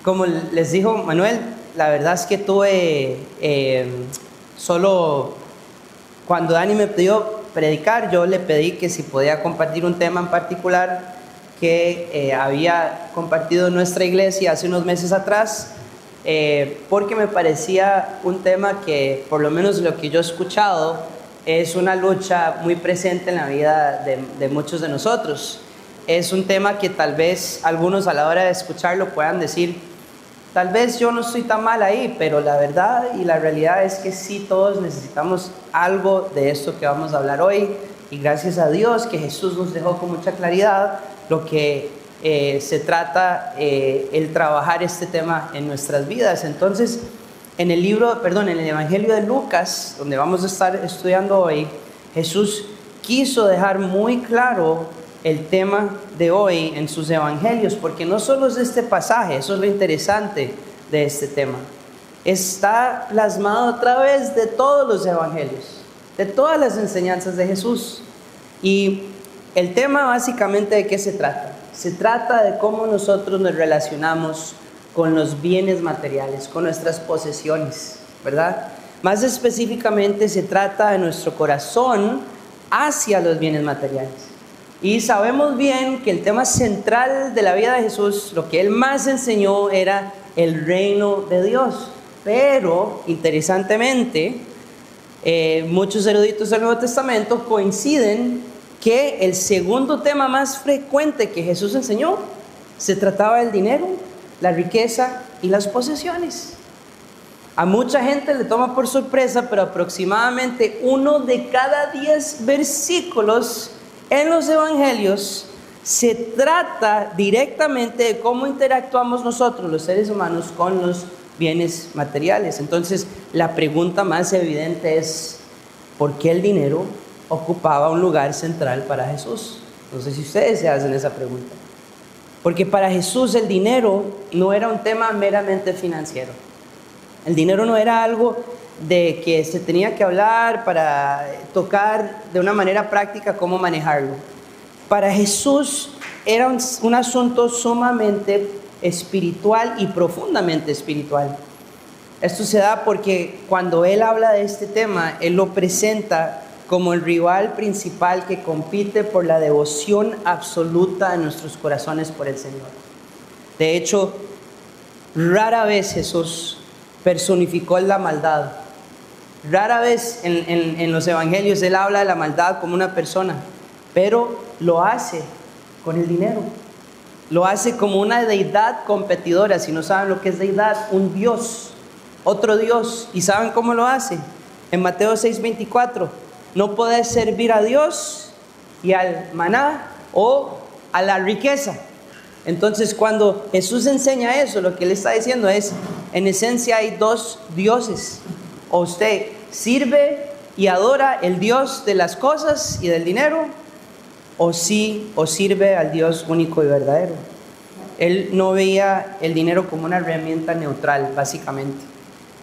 Como les dijo Manuel, la verdad es que tuve solo cuando Dani me pidió predicar, yo le pedí que si podía compartir un tema en particular que había compartido en nuestra iglesia hace unos meses atrás, porque me parecía un tema que, por lo menos lo que yo he escuchado, es una lucha muy presente en la vida de muchos de nosotros. Es un tema que tal vez algunos a la hora de escucharlo puedan decir, tal vez yo no estoy tan mal ahí, pero la verdad y la realidad es que sí, todos necesitamos algo de esto que vamos a hablar hoy, y gracias a Dios que Jesús nos dejó con mucha claridad lo que se trata el trabajar este tema en nuestras vidas. Entonces, en el Evangelio de Lucas, donde vamos a estar estudiando hoy, Jesús quiso dejar muy claro el tema de hoy en sus evangelios, porque no solo es este pasaje, eso es lo interesante de este tema. Está plasmado a través de todos los evangelios, de todas las enseñanzas de Jesús. Y el tema básicamente, ¿de qué se trata? Se trata de cómo nosotros nos relacionamos con los bienes materiales, con nuestras posesiones, ¿verdad? Más específicamente se trata de nuestro corazón hacia los bienes materiales. Y sabemos bien que el tema central de la vida de Jesús, lo que él más enseñó era el reino de Dios. Pero, interesantemente, muchos eruditos del Nuevo Testamento coinciden que el segundo tema más frecuente que Jesús enseñó se trataba del dinero, la riqueza y las posesiones. A mucha gente le toma por sorpresa, pero aproximadamente 1 de cada 10 versículos en los evangelios se trata directamente de cómo interactuamos nosotros, los seres humanos, con los bienes materiales. Entonces, la pregunta más evidente es, ¿por qué el dinero ocupaba un lugar central para Jesús? No sé si ustedes se hacen esa pregunta. Porque para Jesús el dinero no era un tema meramente financiero. El dinero no era algo de que se tenía que hablar para tocar de una manera práctica cómo manejarlo. Para Jesús era un asunto sumamente espiritual y profundamente espiritual. Esto se da porque cuando él habla de este tema, él lo presenta como el rival principal que compite por la devoción absoluta de nuestros corazones por el Señor. De hecho, rara vez Jesús personificó la maldad. Rara vez en los evangelios él habla de la maldad como una persona, pero lo hace con el dinero. Lo hace como una deidad competidora. Si no saben lo que es deidad, un dios, otro dios. ¿Y saben cómo lo hace? En Mateo 6:24, no podés servir a Dios y al maná o a la riqueza. Entonces, cuando Jesús enseña eso, lo que él está diciendo es, en esencia hay dos dioses. O usted sirve y adora el Dios de las cosas y del dinero, o sirve al Dios único y verdadero. Él no veía el dinero como una herramienta neutral, básicamente.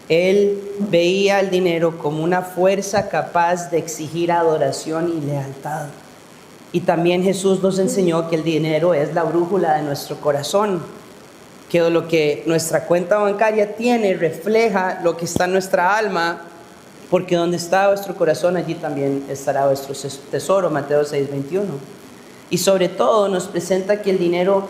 Él veía el dinero como una fuerza capaz de exigir adoración y lealtad. Y también Jesús nos enseñó que el dinero es la brújula de nuestro corazón, que lo que nuestra cuenta bancaria tiene refleja lo que está en nuestra alma, porque donde está vuestro corazón, allí también estará vuestro tesoro, Mateo 6:21. Y sobre todo nos presenta que el dinero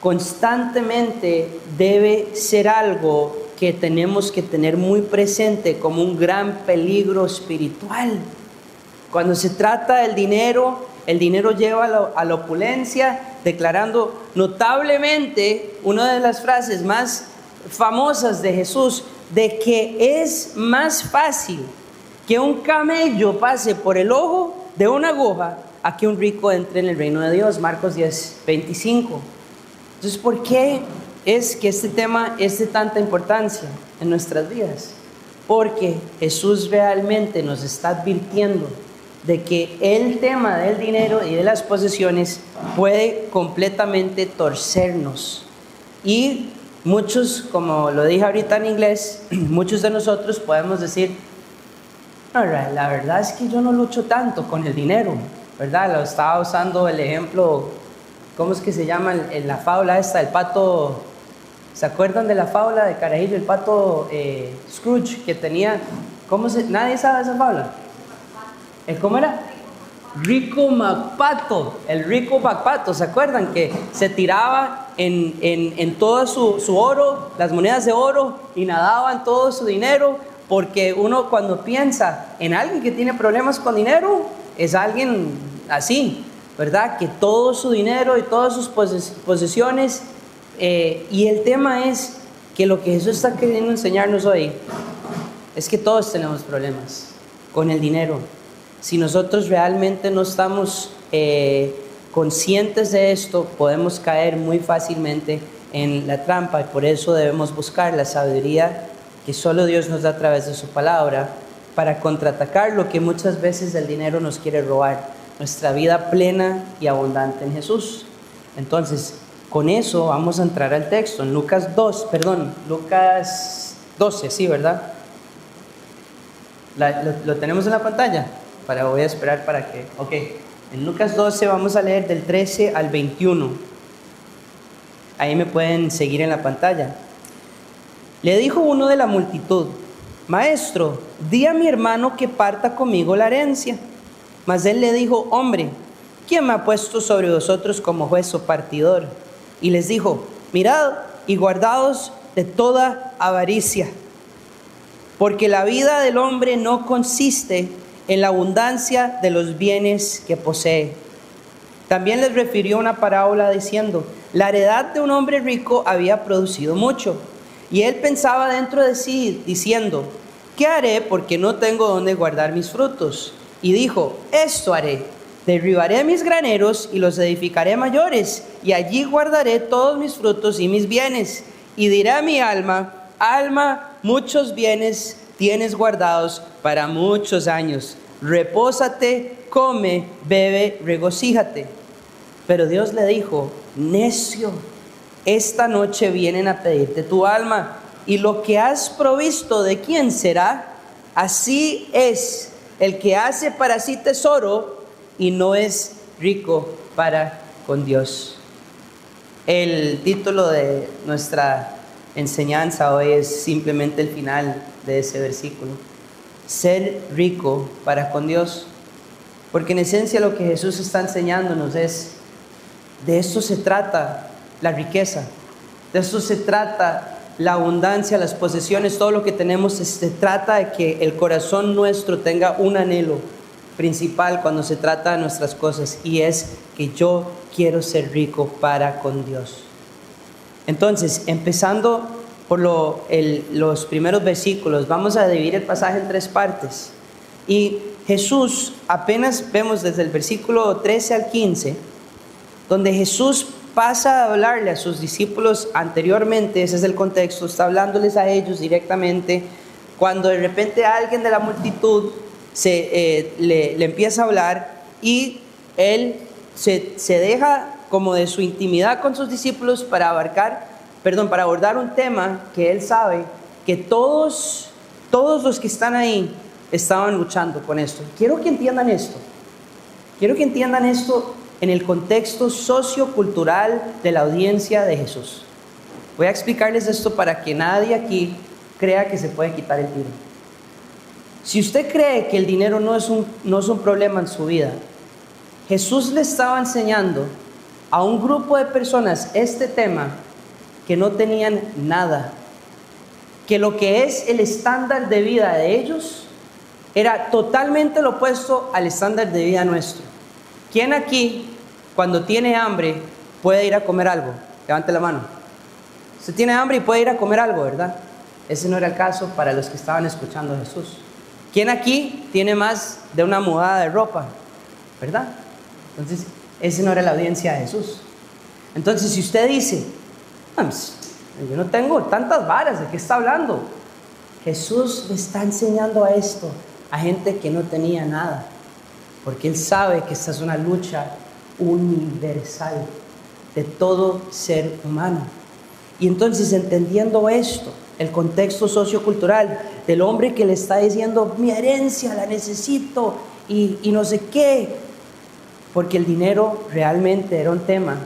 constantemente debe ser algo que tenemos que tener muy presente como un gran peligro espiritual. Cuando se trata del dinero, el dinero lleva a la opulencia, declarando notablemente una de las frases más famosas de Jesús, de que es más fácil que un camello pase por el ojo de una aguja a que un rico entre en el reino de Dios, Marcos 10:25. Entonces, ¿por qué es que este tema es de tanta importancia en nuestras vidas? Porque Jesús realmente nos está advirtiendo de que el tema del dinero y de las posesiones puede completamente torcernos. Y muchos, como lo dije ahorita en inglés, muchos de nosotros podemos decir, la verdad es que yo no lucho tanto con el dinero, ¿verdad? Lo estaba usando el ejemplo, ¿cómo es que se llama la fábula esta del pato? ¿Se acuerdan de la fábula de Carajillo, el pato Scrooge, que tenía, nadie sabe esa fábula? ¿Cómo era? Rico MacPato, el rico MacPato, ¿se acuerdan? Que se tiraba en todo su oro, las monedas de oro, y nadaba en todo su dinero, porque uno cuando piensa en alguien que tiene problemas con dinero, es alguien así, ¿verdad? Que todo su dinero y todas sus posesiones, y el tema es que lo que Jesús está queriendo enseñarnos hoy, es que todos tenemos problemas con el dinero. Si nosotros realmente no estamos conscientes de esto, podemos caer muy fácilmente en la trampa, y por eso debemos buscar la sabiduría que solo Dios nos da a través de su palabra para contraatacar lo que muchas veces el dinero nos quiere robar, nuestra vida plena y abundante en Jesús. Entonces, con eso vamos a entrar al texto, en Lucas 12, sí, ¿verdad? ¿Lo tenemos en la pantalla? Voy a esperar para que... Ok, en Lucas 12 vamos a leer del 13 al 21. Ahí me pueden seguir en la pantalla. Le dijo uno de la multitud: Maestro, di a mi hermano que parta conmigo la herencia. Mas él le dijo: Hombre, ¿quién me ha puesto sobre vosotros como juez o partidor? Y les dijo: Mirad y guardaos de toda avaricia, porque la vida del hombre no consiste en la abundancia de los bienes que posee. También les refirió una parábola diciendo: La heredad de un hombre rico había producido mucho, y él pensaba dentro de sí, diciendo: ¿Qué haré porque no tengo dónde guardar mis frutos? Y dijo: Esto haré: derribaré mis graneros y los edificaré mayores, y allí guardaré todos mis frutos y mis bienes. Y diré a mi alma: Alma, muchos bienes tienes guardados para muchos años. Repósate, come, bebe, regocíjate. Pero Dios le dijo: Necio, esta noche vienen a pedirte tu alma, y lo que has provisto, ¿de quién será? Así es el que hace para sí tesoro y no es rico para con Dios. El título de nuestra enseñanza hoy es simplemente el final de ese versículo: ser rico para con Dios. Porque en esencia lo que Jesús está enseñándonos es: de esto se trata la riqueza, de esto se trata la abundancia, las posesiones, todo lo que tenemos. Se trata de que el corazón nuestro tenga un anhelo principal cuando se trata de nuestras cosas, y es que yo quiero ser rico para con Dios. Entonces, empezando por los primeros versículos, vamos a dividir el pasaje en tres partes. Y Jesús, apenas vemos desde el versículo 13 al 15, donde Jesús pasa a hablarle a sus discípulos anteriormente. Ese es el contexto, está hablándoles a ellos directamente, cuando de repente alguien de la multitud le empieza a hablar, y él se deja como de su intimidad con sus discípulos para abordar un tema que él sabe que todos los que están ahí estaban luchando con esto. Quiero que entiendan esto en el contexto sociocultural de la audiencia de Jesús. Voy a explicarles esto para que nadie aquí crea que se puede quitar el tiro. Si usted cree que el dinero no es un problema en su vida, Jesús le estaba enseñando a un grupo de personas este tema que no tenían nada, que lo que es el estándar de vida de ellos era totalmente lo opuesto al estándar de vida nuestro. ¿Quién aquí, cuando tiene hambre, puede ir a comer algo? Levante la mano. Usted tiene hambre y puede ir a comer algo, ¿verdad? Ese no era el caso para los que estaban escuchando a Jesús. ¿Quién aquí tiene más de una mudada de ropa? ¿Verdad? Entonces, esa no era la audiencia de Jesús. Entonces, si usted dice: yo no tengo tantas varas, ¿de qué está hablando? Jesús le está enseñando a esto a gente que no tenía nada, porque Él sabe que esta es una lucha universal de todo ser humano. Y entonces, entendiendo esto, el contexto sociocultural del hombre que le está diciendo: mi herencia la necesito y no sé qué, porque el dinero realmente era un tema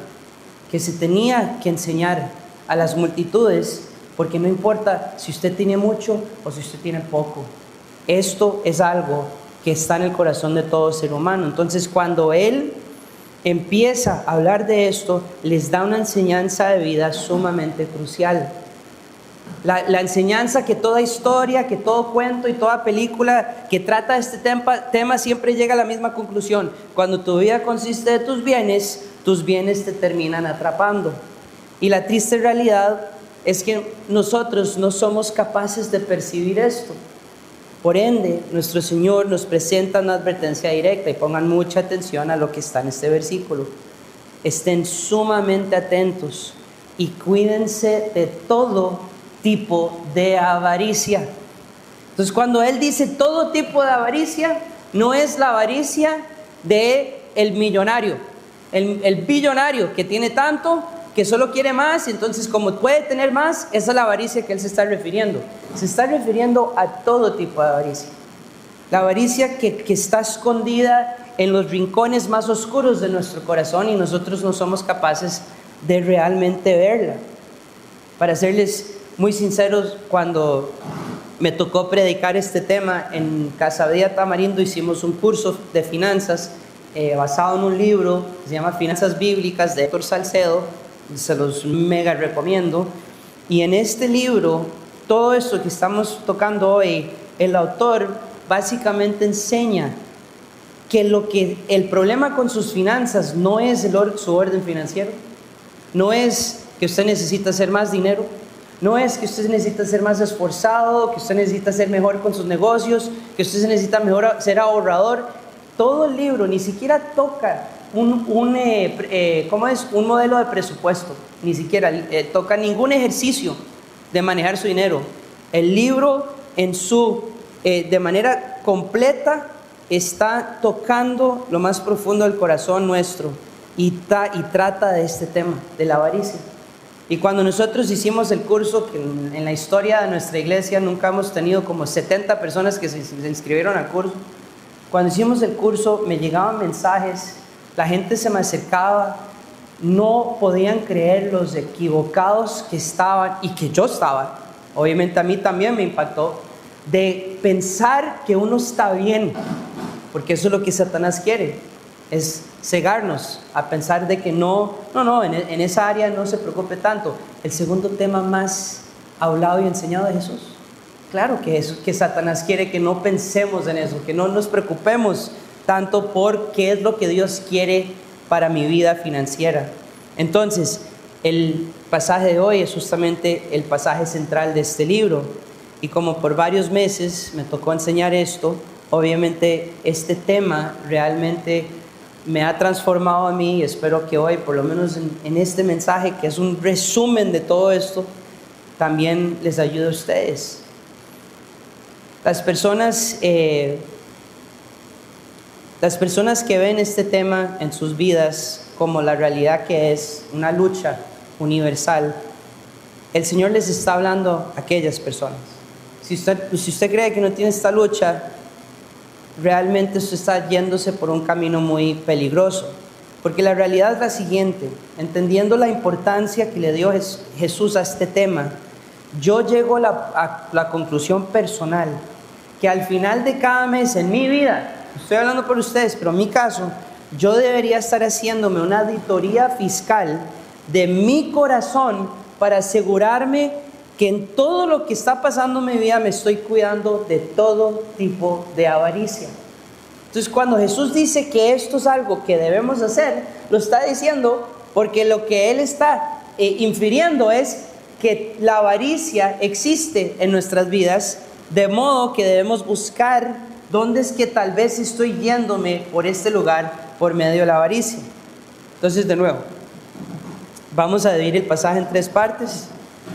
que se tenía que enseñar a las multitudes, porque no importa si usted tiene mucho o si usted tiene poco. Esto es algo que está en el corazón de todo ser humano. Entonces, cuando Él empieza a hablar de esto, les da una enseñanza de vida sumamente crucial. La enseñanza que toda historia, que todo cuento y toda película que trata de este tema siempre llega a la misma conclusión. Cuando tu vida consiste de tus bienes te terminan atrapando. Y la triste realidad es que nosotros no somos capaces de percibir esto. Por ende, nuestro Señor nos presenta una advertencia directa, y pongan mucha atención a lo que está en este versículo. Estén sumamente atentos y cuídense de todo tipo de avaricia. Entonces, cuando Él dice todo tipo de avaricia, no es la avaricia del millonario, el billonario que tiene tanto que solo quiere más, y entonces como puede tener más, esa es la avaricia que Él se está refiriendo. Se está refiriendo a todo tipo de avaricia. La avaricia que está escondida en los rincones más oscuros de nuestro corazón, y nosotros no somos capaces de realmente verla. Para serles muy sinceros, cuando me tocó predicar este tema en Casa Vida Tamarindo, hicimos un curso de finanzas basado en un libro que se llama Finanzas Bíblicas de Héctor Salcedo. Se los mega recomiendo. Y en este libro, todo esto que estamos tocando hoy, el autor básicamente enseña que el problema con sus finanzas no es su orden financiero, no es que usted necesita hacer más dinero, no es que usted necesita ser más esforzado, que usted necesita ser mejor con sus negocios, que usted necesita ser ahorrador. Todo el libro ni siquiera toca un modelo de presupuesto, ni siquiera toca ningún ejercicio de manejar su dinero. El libro de manera completa está tocando lo más profundo del corazón nuestro y trata de este tema, de la avaricia. Y cuando nosotros hicimos el curso, que en la historia de nuestra iglesia nunca hemos tenido como 70 personas que se inscribieron al curso, cuando hicimos el curso me llegaban mensajes, la gente se me acercaba, no podían creer los equivocados que estaban y que yo estaba. Obviamente a mí también me impactó, de pensar que uno está bien, porque eso es lo que Satanás quiere, es cegarnos a pensar de que en esa área no se preocupe tanto. El segundo tema más hablado y enseñado de Jesús. Claro que Satanás quiere que no pensemos en eso, que no nos preocupemos tanto por qué es lo que Dios quiere para mi vida financiera. Entonces, el pasaje de hoy es justamente el pasaje central de este libro. Y como por varios meses me tocó enseñar esto, obviamente este tema realmente me ha transformado a mí, y espero que hoy, por lo menos en este mensaje, que es un resumen de todo esto, también les ayude a ustedes. Las personas que ven este tema en sus vidas como la realidad que es una lucha universal, el Señor les está hablando a aquellas personas. Si usted cree que no tiene esta lucha, realmente usted está yéndose por un camino muy peligroso, porque la realidad es la siguiente: entendiendo la importancia que le dio Jesús a este tema, yo llego a la conclusión personal que al final de cada mes en mi vida, estoy hablando por ustedes, pero en mi caso, yo debería estar haciéndome una auditoría fiscal de mi corazón para asegurarme que en todo lo que está pasando en mi vida me estoy cuidando de todo tipo de avaricia. Entonces, cuando Jesús dice que esto es algo que debemos hacer, lo está diciendo porque lo que Él está infiriendo es que la avaricia existe en nuestras vidas, de modo que debemos buscar dónde es que tal vez estoy yéndome por este lugar por medio de la avaricia. Entonces, de nuevo, vamos a dividir el pasaje en 3 partes,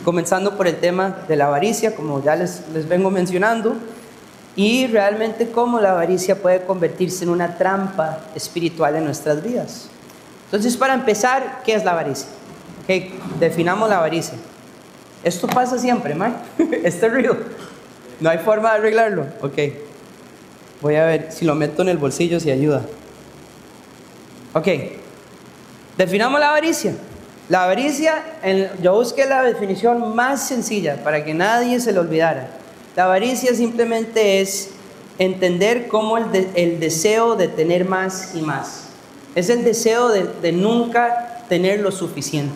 comenzando por el tema de la avaricia, como ya les vengo mencionando, y realmente cómo la avaricia puede convertirse en una trampa espiritual en nuestras vidas. Entonces, para empezar, ¿qué es la avaricia? Okay, definamos la avaricia. Esto pasa siempre, Mike. Es terrible. No hay forma de arreglarlo. Ok. Voy a ver si lo meto en el bolsillo, si ayuda. Ok. Definamos la avaricia. La avaricia, yo busqué la definición más sencilla para que nadie se lo olvidara. La avaricia simplemente es entender cómo el deseo de tener más y más. Es el deseo de nunca tener lo suficiente.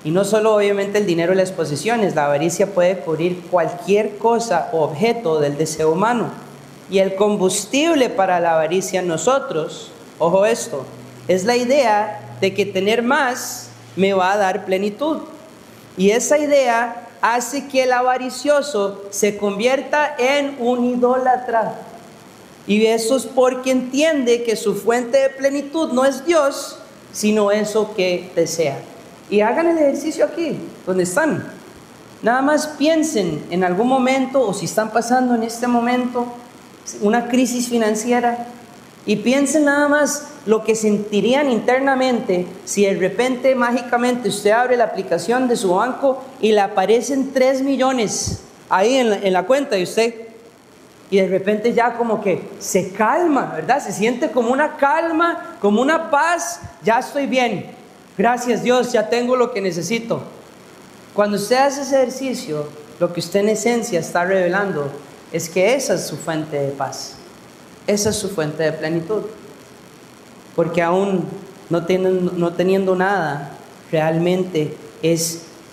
Y no solo obviamente el dinero y las posesiones, la avaricia puede cubrir cualquier cosa o objeto del deseo humano. Y el combustible para la avaricia en nosotros, ojo esto, es la idea de que tener más me va a dar plenitud. Y esa idea hace que el avaricioso se convierta en un idólatra. Y eso es porque entiende que su fuente de plenitud no es Dios, sino eso que desea. Y hagan el ejercicio aquí, donde están. Nada más piensen en algún momento, o si están pasando en este momento una crisis financiera, y piensen nada más lo que sentirían internamente si de repente, mágicamente, usted abre la aplicación de su banco y le aparecen 3 millones ahí en la cuenta de usted. Y de repente ya como que se calma, ¿verdad? Se siente como una calma, como una paz. Ya estoy bien. Gracias Dios, ya tengo lo que necesito. Cuando usted hace ese ejercicio, lo que usted en esencia está revelando es que esa es su fuente de paz. Esa es su fuente de plenitud. Porque aún no teniendo nada, realmente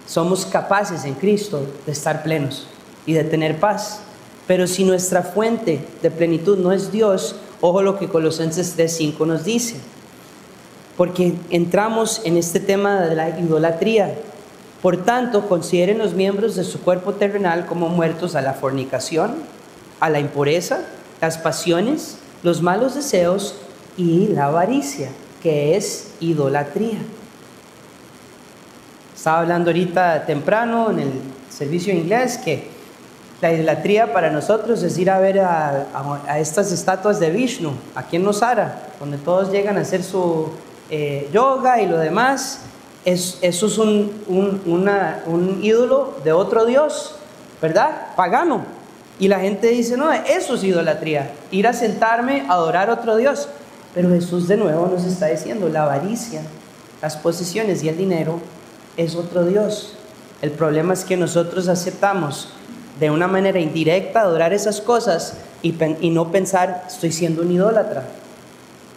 somos capaces en Cristo de estar plenos y de tener paz. Pero si nuestra fuente de plenitud no es Dios, ojo lo que Colosenses 3:5 nos dice. Porque entramos en este tema de la idolatría. Por tanto, consideren los miembros de su cuerpo terrenal como muertos a la fornicación, a la impureza, las pasiones, los malos deseos y la avaricia, que es idolatría. Estaba hablando ahorita temprano en el servicio de inglés que la idolatría para nosotros es ir a ver a estas estatuas de Vishnu, aquí en Nosara, donde todos llegan a hacer su yoga y lo demás. Eso es un ídolo de otro dios, ¿verdad? Pagano. Y la gente dice, no, eso es idolatría, ir a sentarme a adorar a otro dios. Pero Jesús de nuevo nos está diciendo, la avaricia, las posesiones y el dinero es otro dios. El problema es que nosotros aceptamos de una manera indirecta adorar esas cosas y no pensar, estoy siendo un idólatra.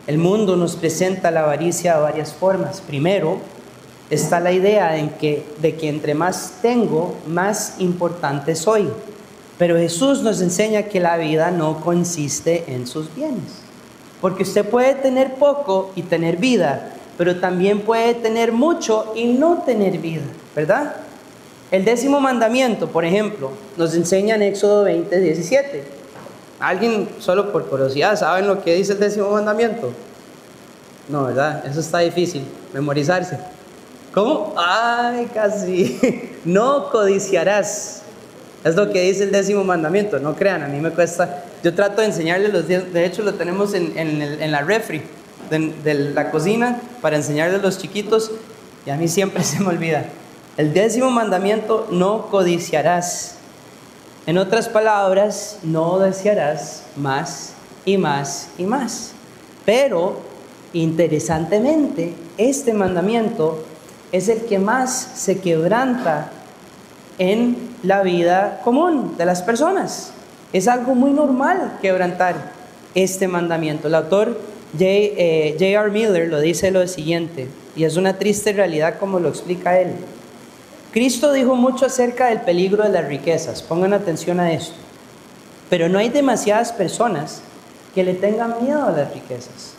El mundo nos presenta la avaricia de varias formas. Primero, está la idea de que entre más tengo, más importante soy. Pero Jesús nos enseña que la vida no consiste en sus bienes. Porque usted puede tener poco y tener vida, pero también puede tener mucho y no tener vida, ¿verdad? El 10º mandamiento, por ejemplo, nos enseña en Éxodo 20:17. ¿Alguien, solo por curiosidad, saben lo que dice el 10º mandamiento? No, ¿verdad? Eso está difícil, memorizarse. ¿Cómo? ¡Ay, casi! No codiciarás. Es lo que dice el 10º mandamiento. No crean, a mí me cuesta. Yo trato de enseñarles los 10. De hecho, lo tenemos en la refri de la cocina para enseñarles a los chiquitos. Y a mí siempre se me olvida. El 10º mandamiento, no codiciarás. En otras palabras, no desearás más y más y más. Pero, interesantemente, este mandamiento es el que más se quebranta en la vida común de las personas. Es algo muy normal quebrantar este mandamiento. El autor J.R. Miller lo dice lo siguiente, y es una triste realidad como lo explica él. Cristo dijo mucho acerca del peligro de las riquezas, pongan atención a esto, pero no hay demasiadas personas que le tengan miedo a las riquezas.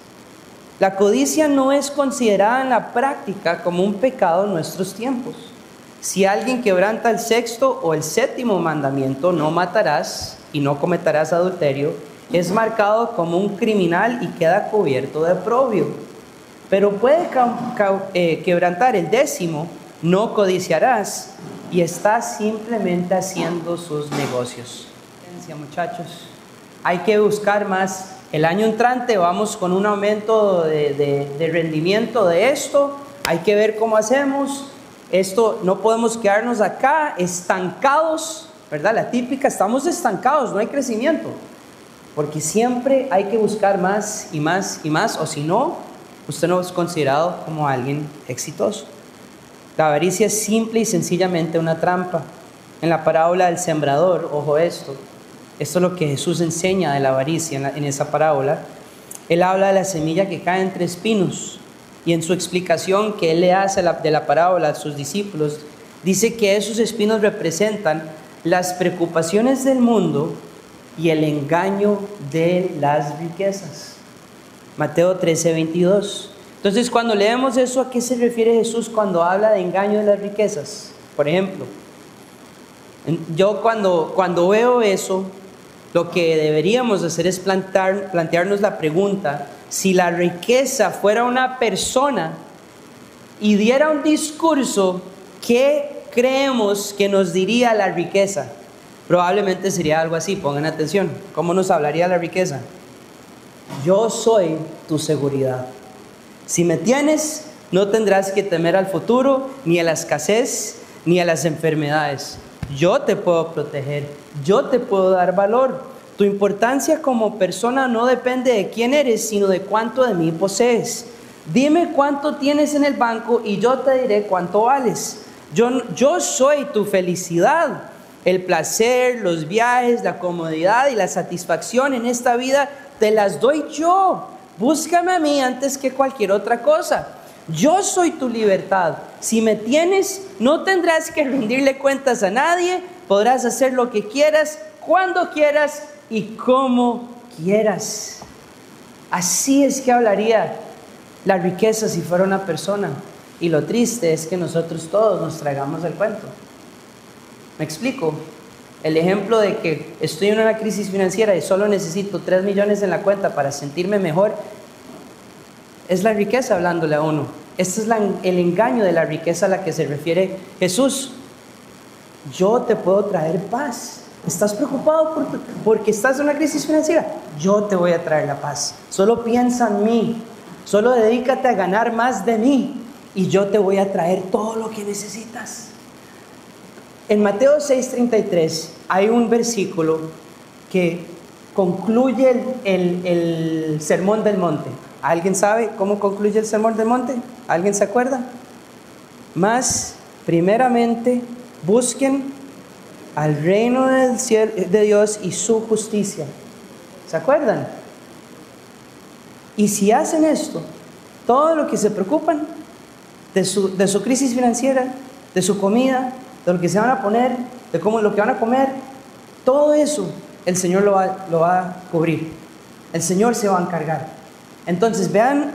La codicia no es considerada en la práctica como un pecado en nuestros tiempos. Si alguien quebranta el 6º o el 7º mandamiento, no matarás y no cometerás adulterio, es marcado como un criminal y queda cubierto de oprobio. Pero puede quebrantar el 10º, no codiciarás, y está simplemente haciendo sus negocios. Muchachos, hay que buscar más. El año entrante vamos con un aumento de rendimiento de esto. Hay que ver cómo hacemos. Esto no podemos quedarnos acá estancados, ¿verdad? La típica, estamos estancados, no hay crecimiento. Porque siempre hay que buscar más y más y más, o si no, usted no es considerado como alguien exitoso. La avaricia es simple y sencillamente una trampa. En la parábola del sembrador, ojo esto es lo que Jesús enseña de la avaricia en esa parábola. Él habla de la semilla que cae entre espinos, y en su explicación que él le hace de la parábola a sus discípulos, dice que esos espinos representan las preocupaciones del mundo y el engaño de las riquezas. Mateo 13:22. Entonces, cuando leemos eso, ¿a qué se refiere Jesús cuando habla de engaño de las riquezas? Por ejemplo, yo cuando veo eso, lo que deberíamos hacer es plantearnos la pregunta: si la riqueza fuera una persona y diera un discurso, ¿qué creemos que nos diría la riqueza? Probablemente sería algo así, pongan atención. ¿Cómo nos hablaría la riqueza? Yo soy tu seguridad. Si me tienes, no tendrás que temer al futuro, ni a la escasez, ni a las enfermedades. Yo te puedo proteger, yo te puedo dar valor. Tu importancia como persona no depende de quién eres, sino de cuánto de mí posees. Dime cuánto tienes en el banco y yo te diré cuánto vales. Yo soy tu felicidad. El placer, los viajes, la comodidad y la satisfacción en esta vida te las doy yo. Búscame a mí antes que cualquier otra cosa. Yo soy tu libertad. Si me tienes, no tendrás que rendirle cuentas a nadie. Podrás hacer lo que quieras, cuando quieras y como quieras. Así es que hablaría la riqueza si fuera una persona. Y lo triste es que nosotros todos nos tragamos el cuento. ¿Me explico? El ejemplo de que estoy en una crisis financiera y solo necesito 3 millones en la cuenta para sentirme mejor, es la riqueza hablándole a uno. Este es el engaño de la riqueza a la que se refiere Jesús. Yo te puedo traer paz. ¿Estás preocupado porque estás en una crisis financiera? Yo te voy a traer la paz. Solo piensa en mí. Solo dedícate a ganar más de mí y yo te voy a traer todo lo que necesitas. En Mateo 6:33 hay un versículo que concluye el Sermón del Monte. ¿Alguien sabe cómo concluye el Sermón del Monte? ¿Alguien se acuerda? Mas, primeramente, busquen al reino de Dios y su justicia. ¿Se acuerdan? Y si hacen esto, todo lo que se preocupan de su crisis financiera, de su comida, de lo que se van a poner, de lo que van a comer, todo eso el Señor lo va a cubrir. El Señor se va a encargar. Entonces vean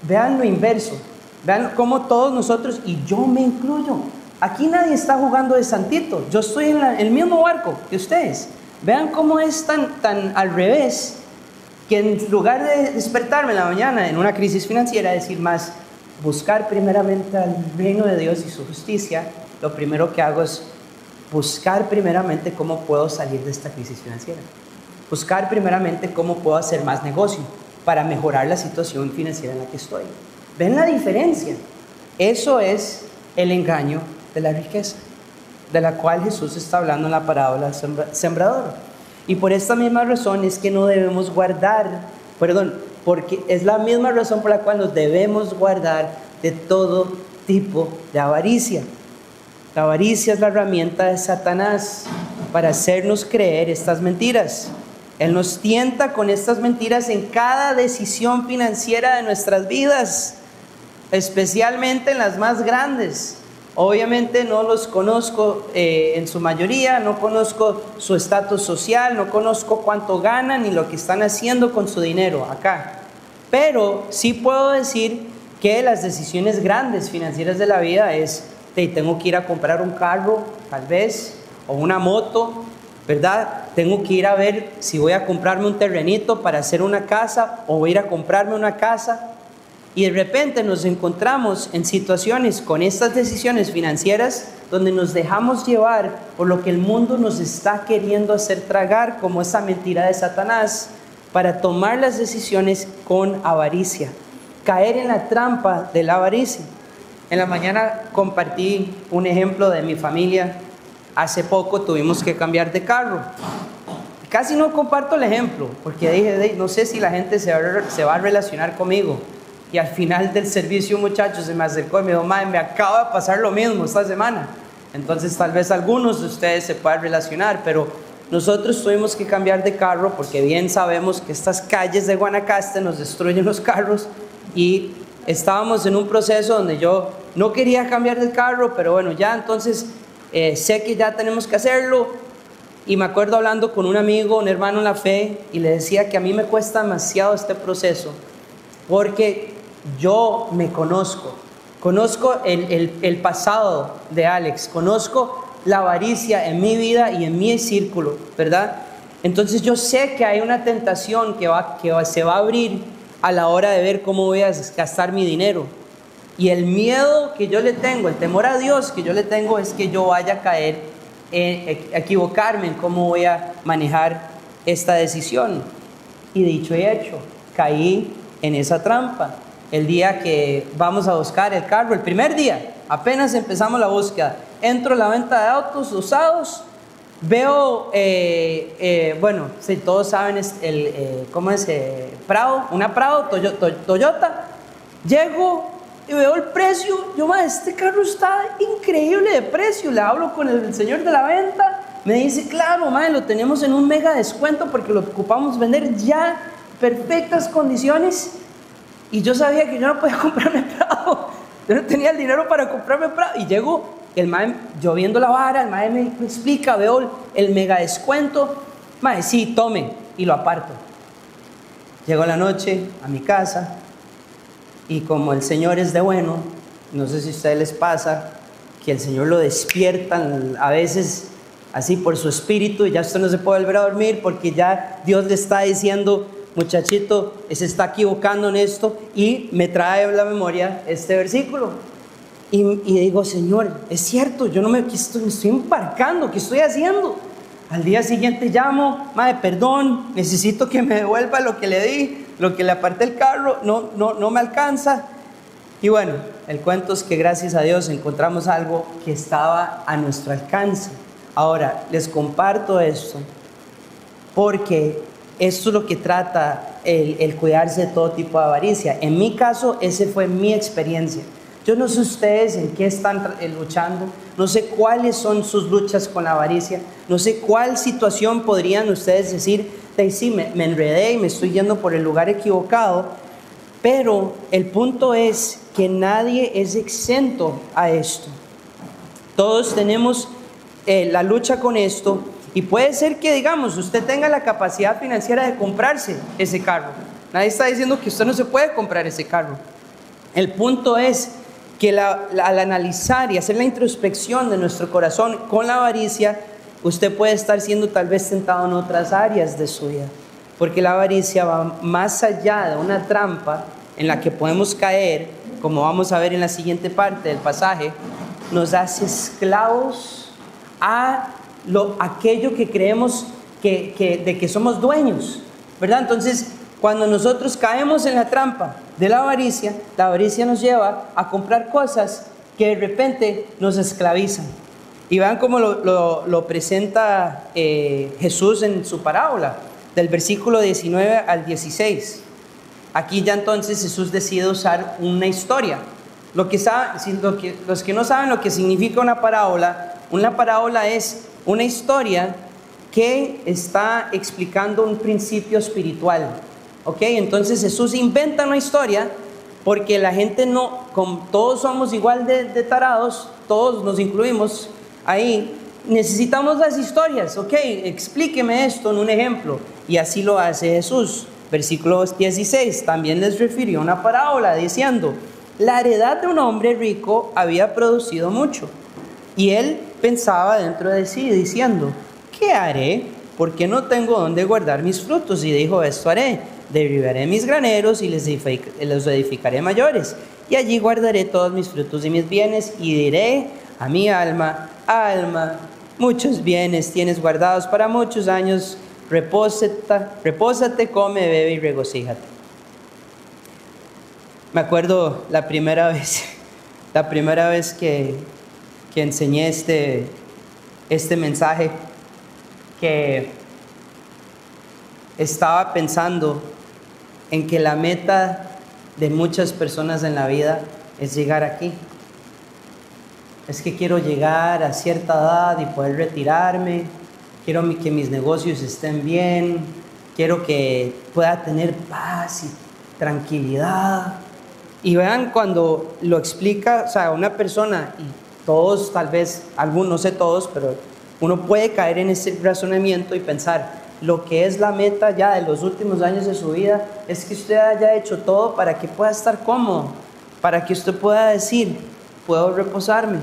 lo inverso. Vean cómo todos nosotros, y yo me incluyo, aquí nadie está jugando de santito. Yo estoy en el mismo barco que ustedes. Vean cómo es tan al revés, que en lugar de despertarme en la mañana en una crisis financiera, decir más, buscar primeramente al reino de Dios y su justicia, lo primero que hago es buscar primeramente cómo puedo salir de esta crisis financiera. Buscar primeramente cómo puedo hacer más negocio para mejorar la situación financiera en la que estoy. ¿Ven la diferencia? Eso es el engaño de la riqueza, de la cual Jesús está hablando en la parábola del sembrador. Y por esta misma razón es que no debemos porque es la misma razón por la cual nos debemos guardar de todo tipo de avaricia. La avaricia es la herramienta de Satanás para hacernos creer estas mentiras. Él nos tienta con estas mentiras en cada decisión financiera de nuestras vidas, especialmente en las más grandes. Obviamente no los conozco en su mayoría, no conozco su estatus social, no conozco cuánto ganan ni lo que están haciendo con su dinero acá. Pero sí puedo decir que las decisiones grandes financieras de la vida es, tengo que ir a comprar un carro, tal vez, o una moto, ¿verdad? Tengo que ir a ver si voy a comprarme un terrenito para hacer una casa, o voy a ir a comprarme una casa. Y de repente nos encontramos en situaciones con estas decisiones financieras donde nos dejamos llevar por lo que el mundo nos está queriendo hacer tragar, como esa mentira de Satanás, para tomar las decisiones con avaricia, caer en la trampa de la avaricia. En la mañana compartí un ejemplo de mi familia. Hace poco tuvimos que cambiar de carro. Casi no comparto el ejemplo porque dije, no sé si la gente se va a relacionar conmigo. Y al final del servicio un muchacho se me acercó y me dijo, mae, me acaba de pasar lo mismo esta semana. Entonces tal vez algunos de ustedes se puedan relacionar, pero nosotros tuvimos que cambiar de carro porque bien sabemos que estas calles de Guanacaste nos destruyen los carros, y estábamos en un proceso donde yo no quería cambiar de carro, pero bueno, ya entonces sé que ya tenemos que hacerlo. Y me acuerdo hablando con un amigo, un hermano en la fe, y le decía que a mí me cuesta demasiado este proceso porque yo me conozco el pasado de Alex, conozco la avaricia en mi vida y en mi círculo, ¿verdad? Entonces yo sé que hay una tentación se va a abrir a la hora de ver cómo voy a gastar mi dinero. Y el miedo que yo le tengo, el temor a Dios que yo le tengo, es que yo vaya a caer, equivocarme en cómo voy a manejar esta decisión. Y dicho y hecho, caí en esa trampa. El día que vamos a buscar el carro, el primer día, apenas empezamos la búsqueda, entro a la venta de autos usados, veo, bueno, si todos saben, ¿cómo es? Prado, una Prado, Toyota. Llego y veo el precio. Yo, este carro está increíble de precio. Le hablo con el señor de la venta. Me dice, claro, lo tenemos en un mega descuento porque lo ocupamos vender ya, perfectas condiciones. Y yo sabía que yo no podía comprarme Prado. Yo no tenía el dinero para comprarme Prado. Y llego, el mae, yo viendo la vara, el mae me explica, veo el mega descuento. Mae, sí, tome. Y lo aparto. Llego la noche a mi casa. Y como el Señor es de bueno, no sé si a ustedes les pasa, que el Señor lo despiertan a veces así por su espíritu, y ya usted no se puede volver a dormir porque ya Dios le está diciendo, muchachito, se está equivocando en esto, y me trae a la memoria este versículo. Y digo, Señor, es cierto, yo no me estoy embarcando, ¿qué estoy haciendo? Al día siguiente llamo, madre, perdón, necesito que me devuelva lo que le di, lo que le aparté el carro, no me alcanza. Y bueno, el cuento es que gracias a Dios encontramos algo que estaba a nuestro alcance. Ahora, les comparto esto porque esto es lo que trata el cuidarse de todo tipo de avaricia. En mi caso, esa fue mi experiencia. Yo no sé ustedes en qué están luchando, no sé cuáles son sus luchas con la avaricia, no sé cuál situación podrían ustedes decir, sí, me enredé y me estoy yendo por el lugar equivocado, pero el punto es que nadie es exento a esto. Todos tenemos la lucha con esto, y puede ser que, digamos, usted tenga la capacidad financiera de comprarse ese carro. Nadie está diciendo que usted no se puede comprar ese carro. El punto es que al analizar y hacer la introspección de nuestro corazón con la avaricia, usted puede estar siendo tal vez tentado en otras áreas de su vida, porque la avaricia va más allá de una trampa en la que podemos caer, como vamos a ver en la siguiente parte del pasaje. Nos hace esclavos a aquello que creemos de que somos dueños, ¿verdad? Entonces, cuando nosotros caemos en la trampa de la avaricia nos lleva a comprar cosas que de repente nos esclavizan. Y vean cómo lo presenta Jesús en su parábola, del versículo 19 al 16. Aquí ya entonces Jesús decide usar una historia. Los que no saben lo que significa una parábola es una historia que está explicando un principio espiritual. ¿Ok? Entonces Jesús inventa una historia porque la gente todos somos igual de tarados, todos nos incluimos ahí, necesitamos las historias. ¿Ok? Explíqueme esto en un ejemplo. Y así lo hace Jesús. Versículo 16, también les refirió una parábola diciendo, la heredad de un hombre rico había producido mucho, y él pensaba dentro de sí diciendo, ¿qué haré? Porque no tengo dónde guardar mis frutos. Y dijo, esto haré, derribaré mis graneros y los edificaré mayores, y allí guardaré todos mis frutos y mis bienes, y diré a mi alma, alma, muchos bienes tienes guardados para muchos años, repósate, come, bebe y regocíjate. Me acuerdo la primera vez que enseñé este mensaje, que estaba pensando en que la meta de muchas personas en la vida es llegar aquí. Es que quiero llegar a cierta edad y poder retirarme, quiero que mis negocios estén bien, quiero que pueda tener paz y tranquilidad. Y vean cuando lo explica, o sea, una persona, y todos, tal vez, algunos, no sé todos, pero uno puede caer en ese razonamiento y pensar, lo que es la meta ya de los últimos años de su vida es que usted haya hecho todo para que pueda estar cómodo, para que usted pueda decir, puedo reposarme,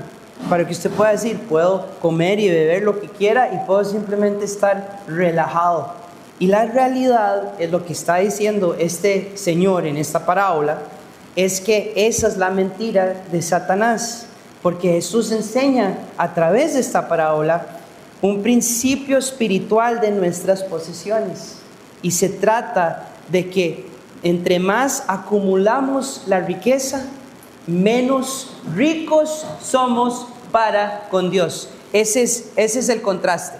para que usted pueda decir, puedo comer y beber lo que quiera y puedo simplemente estar relajado. Y la realidad es lo que está diciendo este señor en esta parábola, es que esa es la mentira de Satanás, porque Jesús enseña a través de esta parábola un principio espiritual de nuestras posesiones, y se trata de que entre más acumulamos la riqueza, menos ricos somos para con Dios. Ese es el contraste.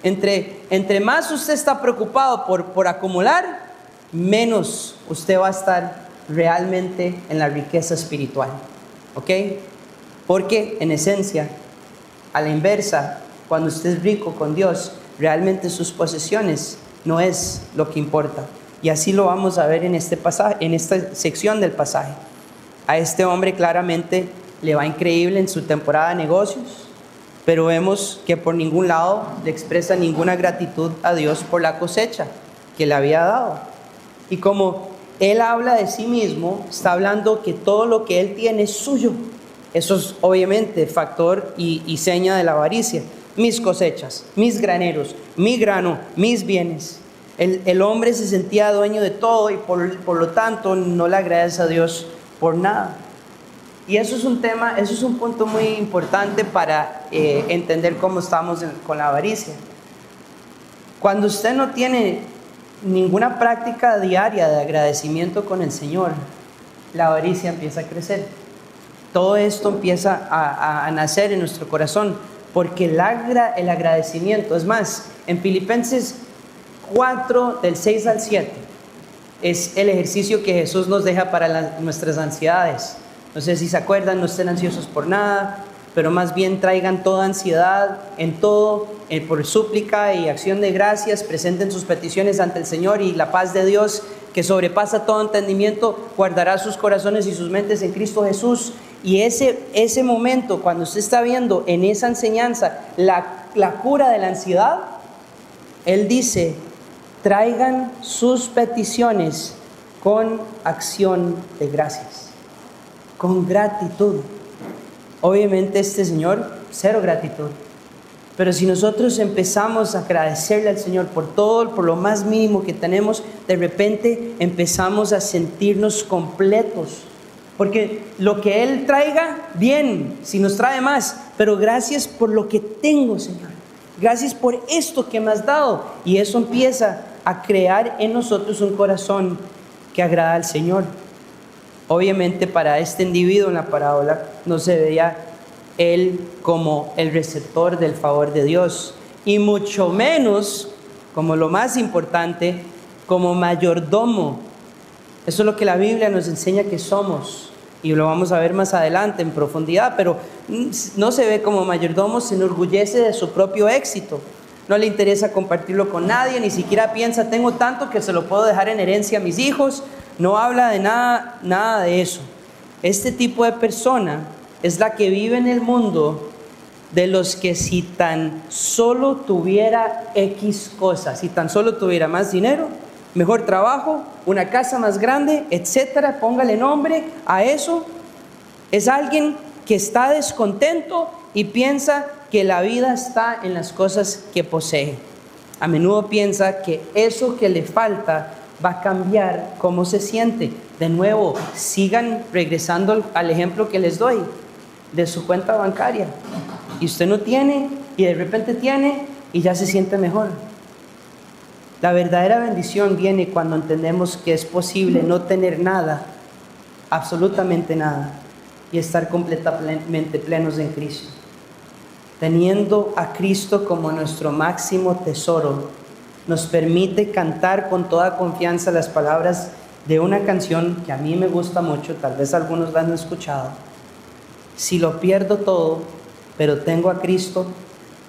Entre más usted está preocupado por acumular, menos usted va a estar realmente en la riqueza espiritual. ¿Ok? Porque en esencia, a la inversa, cuando usted es rico con Dios, realmente sus posesiones no es lo que importa. Y así lo vamos a ver en este pasaje, en esta sección del pasaje. A este hombre claramente le va increíble en su temporada de negocios, pero vemos que por ningún lado le expresa ninguna gratitud a Dios por la cosecha que le había dado. Y como él habla de sí mismo, está hablando que todo lo que él tiene es suyo. Eso es obviamente factor y seña de la avaricia. Mis cosechas, mis graneros, mi grano, mis bienes. El hombre se sentía dueño de todo y por lo tanto no le agradece a Dios por nada. Y eso es un tema, eso es un punto muy importante para entender cómo estamos con la avaricia. Cuando usted no tiene ninguna práctica diaria de agradecimiento con el Señor, la avaricia empieza a crecer. Todo esto empieza a nacer en nuestro corazón, porque el agradecimiento, es más, en Filipenses 4, del 6 al 7, es el ejercicio que Jesús nos deja para nuestras ansiedades. No sé si se acuerdan, no estén ansiosos por nada, pero más bien traigan toda ansiedad en todo, por súplica y acción de gracias, presenten sus peticiones ante el Señor, y la paz de Dios, que sobrepasa todo entendimiento, guardará sus corazones y sus mentes en Cristo Jesús. Y ese momento, cuando usted está viendo en esa enseñanza la cura de la ansiedad, Él dice, traigan sus peticiones con acción de gracias, con gratitud. Obviamente este señor, cero gratitud. Pero si nosotros empezamos a agradecerle al Señor por todo, por lo más mínimo que tenemos, de repente empezamos a sentirnos completos. Porque lo que Él traiga, bien, si nos trae más, pero gracias por lo que tengo, Señor. Gracias por esto que me has dado. Y eso empieza a crear en nosotros un corazón que agrada al Señor. Obviamente para este individuo en la parábola no se veía él como el receptor del favor de Dios, y mucho menos, como lo más importante, como mayordomo. Eso es lo que la Biblia nos enseña que somos, y lo vamos a ver más adelante en profundidad, pero no se ve como mayordomo, se enorgullece de su propio éxito. No le interesa compartirlo con nadie, ni siquiera piensa, tengo tanto que se lo puedo dejar en herencia a mis hijos. No habla de nada de eso. Este tipo de persona es la que vive en el mundo de los que si tan solo tuviera X cosas, si tan solo tuviera más dinero, mejor trabajo, una casa más grande, etcétera, póngale nombre a eso, es alguien que está descontento y piensa que la vida está en las cosas que posee. A menudo piensa que eso que le falta va a cambiar cómo se siente. De nuevo, sigan regresando al ejemplo que les doy de su cuenta bancaria, y usted no tiene y de repente tiene y ya se siente mejor. La verdadera bendición viene cuando entendemos que es posible no tener nada, absolutamente nada, y estar completamente plenos en Cristo. Teniendo a Cristo como nuestro máximo tesoro, nos permite cantar con toda confianza las palabras de una canción que a mí me gusta mucho, tal vez algunos la han escuchado. Si lo pierdo todo, pero tengo a Cristo,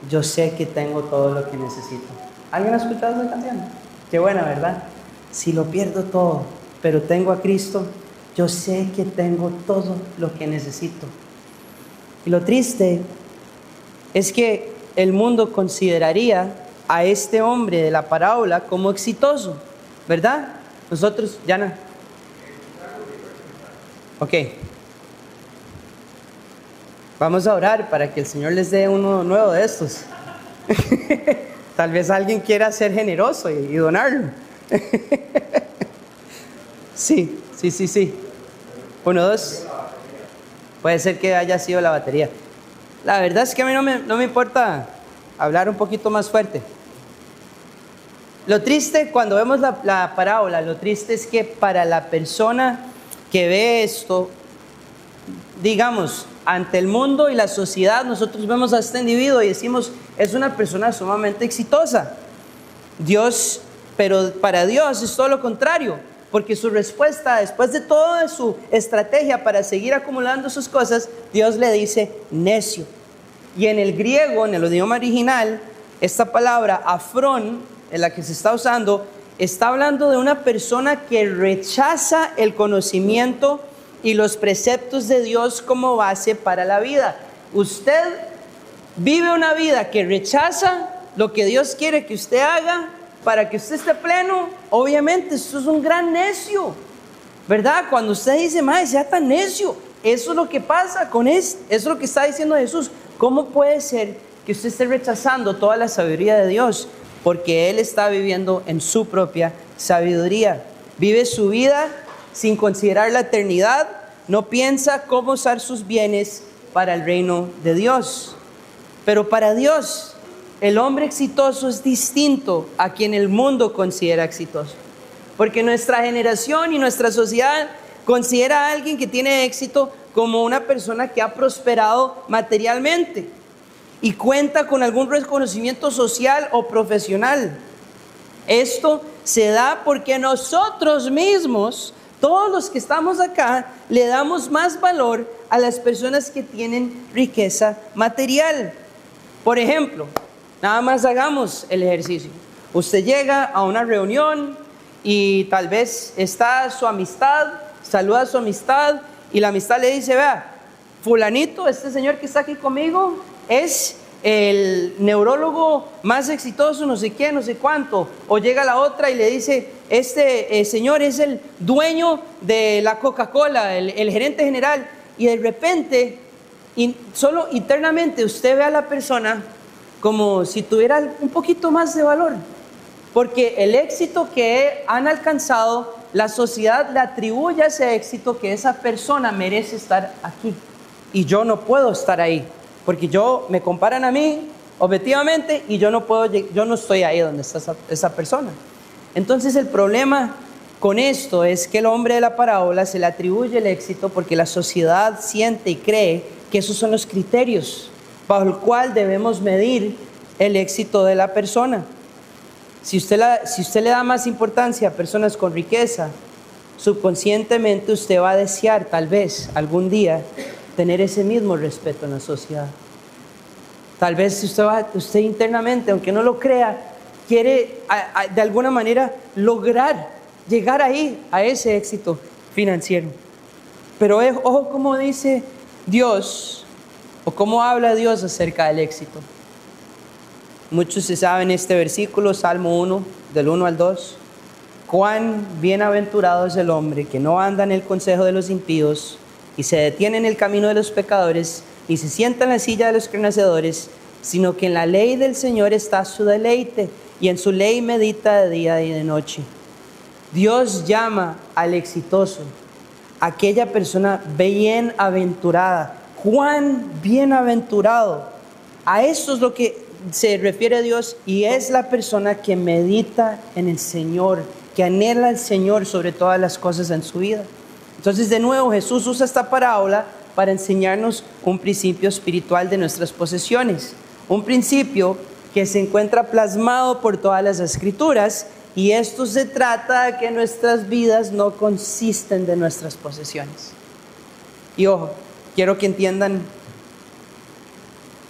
yo sé que tengo todo lo que necesito. ¿Alguien ha escuchado esa canción? Qué buena, ¿verdad? Si lo pierdo todo, pero tengo a Cristo, yo sé que tengo todo lo que necesito. Y lo triste es que el mundo consideraría a este hombre de la parábola como exitoso, ¿verdad? Nosotros, Yana. Ok. Vamos a orar para que el Señor les dé uno nuevo de estos. Tal vez alguien quiera ser generoso y donarlo. Sí. 1, 2. Puede ser que haya sido la batería. La verdad es que a mí no me importa hablar un poquito más fuerte. Lo triste cuando vemos la parábola, lo triste es que para la persona que ve esto, digamos, ante el mundo y la sociedad, nosotros vemos a este individuo y decimos, es una persona sumamente exitosa. Pero para Dios es todo lo contrario, porque su respuesta, después de toda su estrategia para seguir acumulando sus cosas, Dios le dice necio. Y en el griego, en el idioma original, esta palabra afrón, en la que se está usando, está hablando de una persona que rechaza el conocimiento y los preceptos de Dios como base para la vida. Usted vive una vida que rechaza lo que Dios quiere que usted haga para que usted esté pleno. Obviamente, esto es un gran necio, ¿verdad? Cuando usted dice, madre, sea tan necio, eso es lo que pasa con esto, eso es lo que está diciendo Jesús. ¿Cómo puede ser que usted esté rechazando toda la sabiduría de Dios? Porque Él está viviendo en su propia sabiduría. Vive su vida sin considerar la eternidad. No piensa cómo usar sus bienes para el reino de Dios. Pero para Dios, el hombre exitoso es distinto a quien el mundo considera exitoso. Porque nuestra generación y nuestra sociedad considera a alguien que tiene éxito como una persona que ha prosperado materialmente y cuenta con algún reconocimiento social o profesional. Esto se da porque nosotros mismos, todos los que estamos acá, le damos más valor a las personas que tienen riqueza material. Por ejemplo, nada más hagamos el ejercicio. Usted llega a una reunión y tal vez está su amistad, saluda a su amistad y la amistad le dice, vea, fulanito, este señor que está aquí conmigo, es el neurólogo más exitoso, no sé qué, no sé cuánto. O llega la otra y le dice, este señor es el dueño de la Coca-Cola, el gerente general. Y de repente, solo internamente, usted ve a la persona como si tuviera un poquito más de valor. Porque el éxito que han alcanzado, la sociedad le atribuye a ese éxito que esa persona merece estar aquí. Y yo no puedo estar ahí. Porque me comparan a mí objetivamente y yo no estoy ahí donde está esa persona. Entonces el problema con esto es que el hombre de la parábola se le atribuye el éxito porque la sociedad siente y cree que esos son los criterios bajo el cual debemos medir el éxito de la persona. Si usted le da más importancia a personas con riqueza, subconscientemente usted va a desear tal vez algún día tener ese mismo respeto en la sociedad. Tal vez usted internamente, aunque no lo crea, quiere de alguna manera lograr llegar ahí, a ese éxito financiero. Pero ojo cómo dice Dios, o cómo habla Dios acerca del éxito. Muchos se saben este versículo, Salmo 1, del 1 al 2. Cuán bienaventurado es el hombre que no anda en el consejo de los impíos, y se detiene en el camino de los pecadores, y se sienta en la silla de los escarnecedores, sino que en la ley del Señor está su deleite, y en su ley medita de día y de noche. Dios llama al exitoso, aquella persona bienaventurada. ¡Cuán bienaventurado! A esto es lo que se refiere Dios, y es la persona que medita en el Señor, que anhela al Señor sobre todas las cosas en su vida. Entonces, de nuevo, Jesús usa esta parábola para enseñarnos un principio espiritual de nuestras posesiones. Un principio que se encuentra plasmado por todas las Escrituras, Y esto se trata de que nuestras vidas no consisten de nuestras posesiones. Y ojo, quiero que entiendan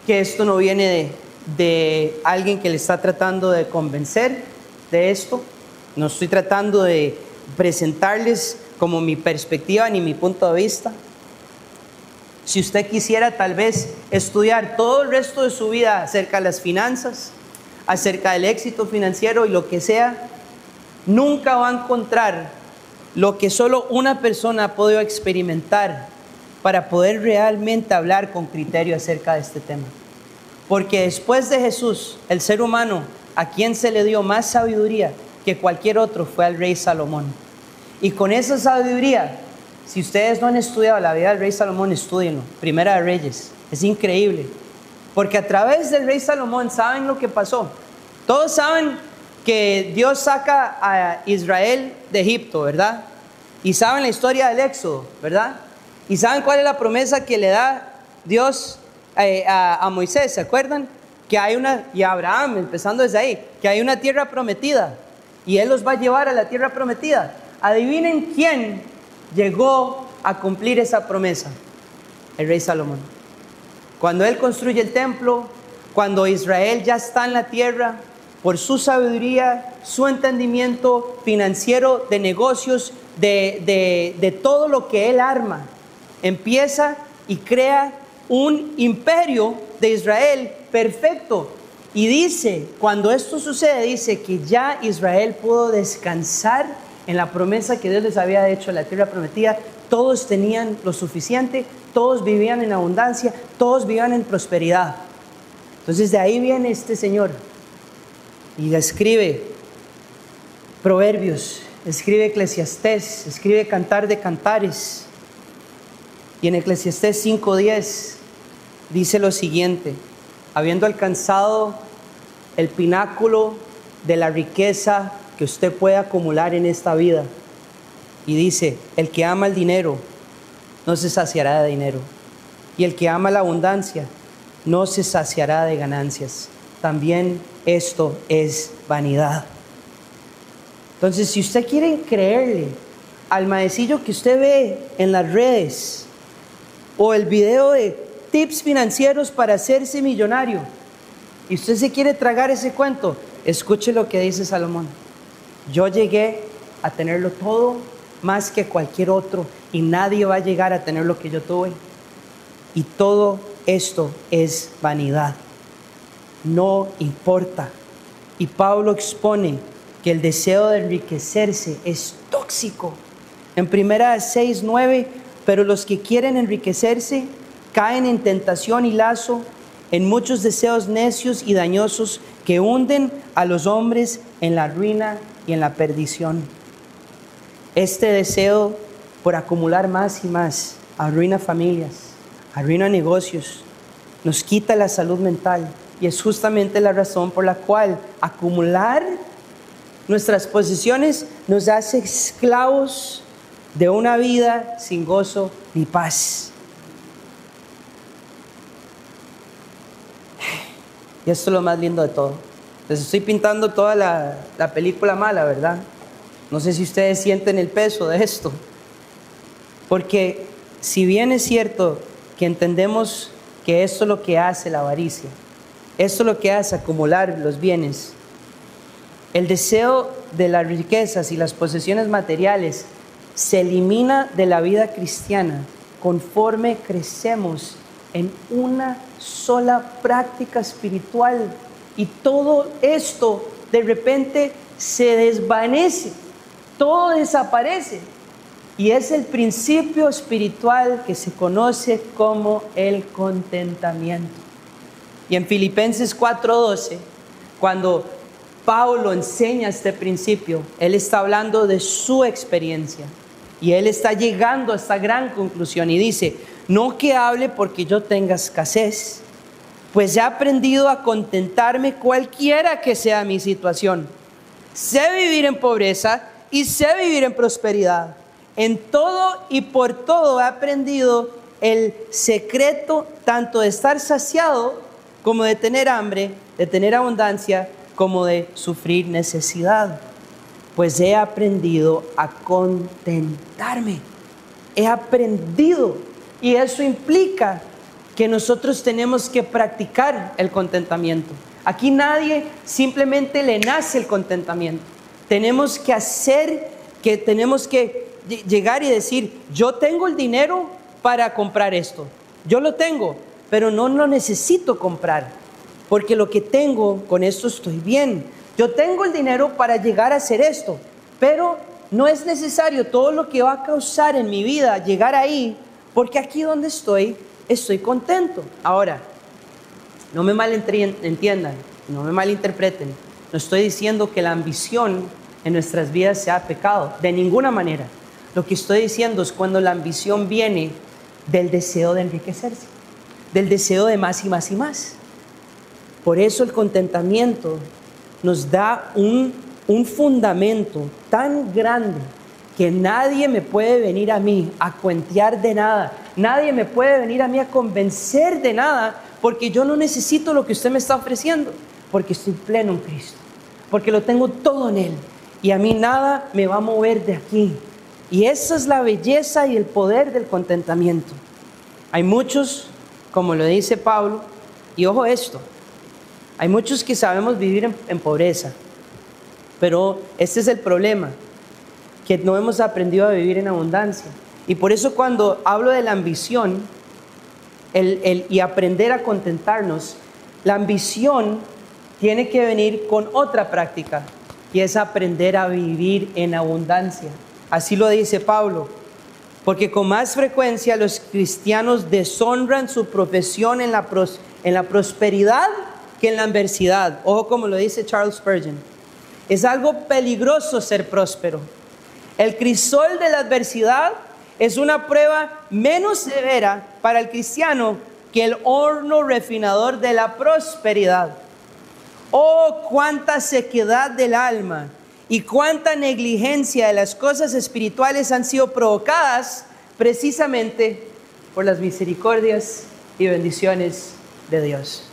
que esto no viene de alguien que le está tratando de convencer de esto. No estoy tratando de presentarles como mi perspectiva ni mi punto de vista. Si usted quisiera tal vez estudiar todo el resto de su vida acerca de las finanzas, acerca del éxito financiero y lo que sea, nunca va a encontrar lo que solo una persona ha podido experimentar para poder realmente hablar con criterio acerca de este tema. Porque después de Jesús, el ser humano a quien se le dio más sabiduría que cualquier otro fue al rey Salomón. Y con esa sabiduría, si ustedes no han estudiado la vida del rey Salomón, estúdienlo. Primera de Reyes. Es increíble. Porque a través del rey Salomón, ¿saben lo que pasó? Todos saben que Dios saca a Israel de Egipto, ¿verdad? Y saben la historia del Éxodo, ¿verdad? Y saben cuál es la promesa que le da Dios a Moisés, ¿se acuerdan? Que hay y a Abraham, empezando desde ahí, que hay una tierra prometida y Él los va a llevar a la tierra prometida. Adivinen quién llegó a cumplir esa promesa. El rey Salomón. Cuando él construye el templo, cuando Israel ya está en la tierra, por su sabiduría, su entendimiento financiero, de negocios, de todo lo que él arma, empieza y crea un imperio de Israel perfecto. Y dice, cuando esto sucede, dice que ya Israel pudo descansar en la promesa que Dios les había hecho en la tierra prometida. Todos tenían lo suficiente, todos vivían en abundancia, todos vivían en prosperidad. Entonces de ahí viene este señor y escribe Proverbios, escribe Eclesiastés, escribe Cantar de Cantares. Y en Eclesiastés 5:10 dice lo siguiente: habiendo alcanzado el pináculo de la riqueza que usted puede acumular en esta vida. Y dice, el que ama el dinero no se saciará de dinero, y el que ama la abundancia no se saciará de ganancias. También esto es vanidad. Entonces, si usted quiere creerle al maecillo que usted ve en las redes, o el video de tips financieros para hacerse millonario, y usted se quiere tragar ese cuento, escuche lo que dice Salomón. Yo llegué a tenerlo todo más que cualquier otro, y nadie va a llegar a tener lo que yo tuve. Y todo esto es vanidad. No importa. Y Pablo expone que el deseo de enriquecerse es tóxico. En 1:6-9, pero los que quieren enriquecerse caen en tentación y lazo, en muchos deseos necios y dañosos que hunden a los hombres en la ruina y en la perdición. Este deseo por acumular más y más arruina familias, arruina negocios, nos quita la salud mental, y es justamente la razón por la cual acumular nuestras posesiones nos hace esclavos de una vida sin gozo ni paz. Y esto es lo más lindo de todo. Les estoy pintando toda la película mala, ¿verdad? No sé si ustedes sienten el peso de esto. Porque si bien es cierto que entendemos que esto es lo que hace la avaricia, esto es lo que hace acumular los bienes, el deseo de las riquezas y las posesiones materiales se elimina de la vida cristiana conforme crecemos en una sola práctica espiritual, y todo esto de repente se desvanece, todo desaparece, y es el principio espiritual que se conoce como el contentamiento. Y en Filipenses 4:12, cuando Pablo enseña este principio, él está hablando de su experiencia y él está llegando a esta gran conclusión y dice: no que hable porque yo tenga escasez, pues he aprendido a contentarme cualquiera que sea mi situación. Sé vivir en pobreza y sé vivir en prosperidad. En todo y por todo he aprendido el secreto tanto de estar saciado como de tener hambre, de tener abundancia como de sufrir necesidad. pues he aprendido a contentarme. He aprendido. Y eso implica que nosotros tenemos que practicar el contentamiento. Aquí nadie simplemente le nace el contentamiento. Tenemos que llegar y decir, yo tengo el dinero para comprar esto. Yo lo tengo, pero no lo necesito comprar, porque lo que tengo, con esto estoy bien. Yo tengo el dinero para llegar a hacer esto, pero no es necesario todo lo que va a causar en mi vida llegar ahí, porque aquí donde estoy contento. Ahora, no me malentiendan, no me malinterpreten. No estoy diciendo que la ambición en nuestras vidas sea pecado, de ninguna manera. Lo que estoy diciendo es cuando la ambición viene del deseo de enriquecerse, del deseo de más y más y más. Por eso el contentamiento nos da un fundamento tan grande que nadie me puede venir a mí a cuentear de nada. Nadie me puede venir a mí a convencer de nada, porque yo no necesito lo que usted me está ofreciendo, porque estoy pleno en Cristo, porque lo tengo todo en Él, y a mí nada me va a mover de aquí. Y esa es la belleza y el poder del contentamiento. Hay muchos, como lo dice Pablo, y ojo esto, hay muchos que sabemos vivir en pobreza, pero este es el problema, que no hemos aprendido a vivir en abundancia. Y por eso cuando hablo de la ambición y aprender a contentarnos, la ambición tiene que venir con otra práctica, y es aprender a vivir en abundancia. Así lo dice Pablo, porque con más frecuencia los cristianos deshonran su profesión en la prosperidad que en la adversidad. Ojo como lo dice Charles Spurgeon. Es algo peligroso ser próspero. El crisol de la adversidad es una prueba menos severa para el cristiano que el horno refinador de la prosperidad. Oh, cuánta sequedad del alma y cuánta negligencia de las cosas espirituales han sido provocadas precisamente por las misericordias y bendiciones de Dios.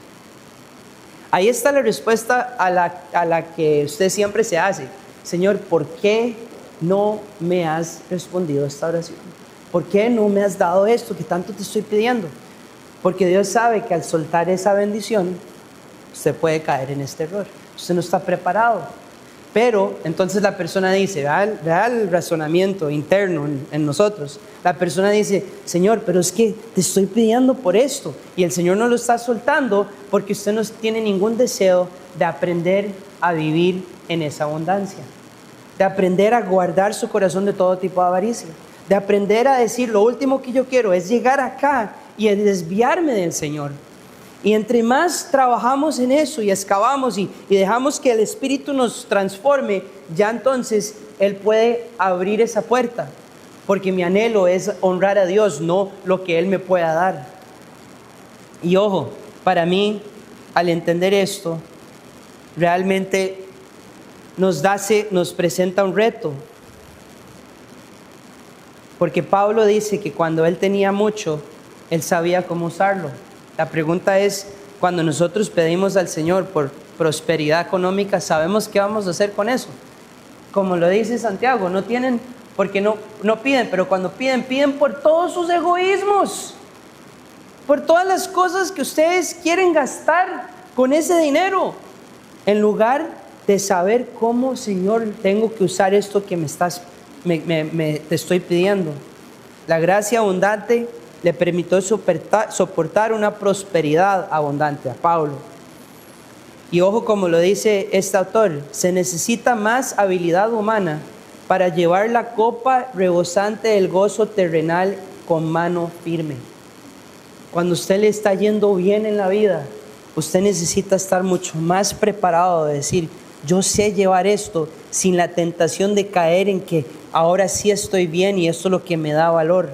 Ahí está la respuesta a la que usted siempre se hace. Señor, ¿por qué no me has respondido a esta oración? ¿Por qué no me has dado esto que tanto te estoy pidiendo? Porque Dios sabe que al soltar esa bendición, usted puede caer en este error. Usted no está preparado. Pero entonces la persona dice, vea el razonamiento interno en nosotros. La persona dice, Señor, pero es que te estoy pidiendo por esto. Y el Señor no lo está soltando porque usted no tiene ningún deseo de aprender a vivir en esa abundancia. De aprender a guardar su corazón de todo tipo de avaricia. De aprender a decir, lo último que yo quiero es llegar acá y desviarme del Señor. Y entre más trabajamos en eso y excavamos y dejamos que el Espíritu nos transforme, ya entonces Él puede abrir esa puerta. Porque mi anhelo es honrar a Dios, no lo que Él me pueda dar. Y ojo, para mí, al entender esto, realmente nos presenta un reto. Porque Pablo dice que cuando él tenía mucho, él sabía cómo usarlo. La pregunta es, cuando nosotros pedimos al Señor por prosperidad económica, ¿sabemos qué vamos a hacer con eso? Como lo dice Santiago, no tienen, porque no piden, pero cuando piden por todos sus egoísmos, por todas las cosas que ustedes quieren gastar con ese dinero, en lugar de saber cómo, Señor, tengo que usar esto que te estoy pidiendo. La gracia abundante le permitió soportar una prosperidad abundante a Pablo. Y ojo como lo dice este autor, se necesita más habilidad humana para llevar la copa rebosante del gozo terrenal con mano firme. Cuando usted le está yendo bien en la vida, usted necesita estar mucho más preparado de decir, yo sé llevar esto sin la tentación de caer en que ahora sí estoy bien y esto es lo que me da valor.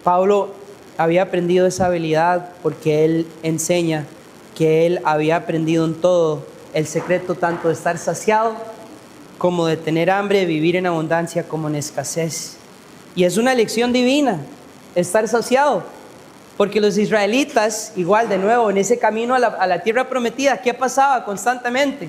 Pablo había aprendido esa habilidad porque él enseña que él había aprendido en todo el secreto tanto de estar saciado como de tener hambre, de vivir en abundancia como en escasez. Y es una lección divina estar saciado, porque los israelitas, igual de nuevo en ese camino a la tierra prometida, ¿qué pasaba constantemente?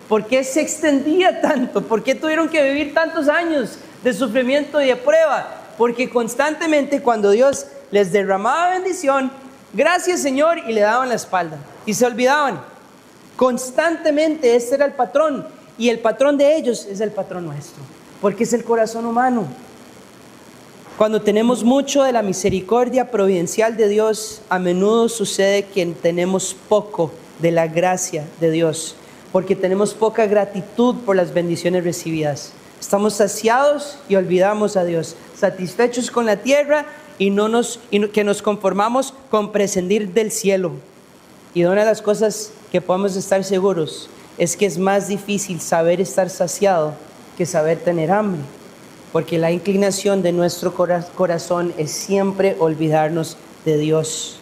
¿Por qué se extendía tanto? ¿Por qué tuvieron que vivir tantos años de sufrimiento y de prueba? Porque constantemente cuando Dios les derramaba bendición, gracias Señor, y le daban la espalda y se olvidaban. Constantemente este era el patrón, y el patrón de ellos es el patrón nuestro, porque es el corazón humano. Cuando tenemos mucho de la misericordia providencial de Dios, a menudo sucede que tenemos poco de la gracia de Dios, porque tenemos poca gratitud por las bendiciones recibidas. Estamos saciados y olvidamos a Dios, satisfechos con la tierra y que nos conformamos con prescindir del cielo. Y una de las cosas que podemos estar seguros es que es más difícil saber estar saciado que saber tener hambre, porque la inclinación de nuestro corazón es siempre olvidarnos de Dios.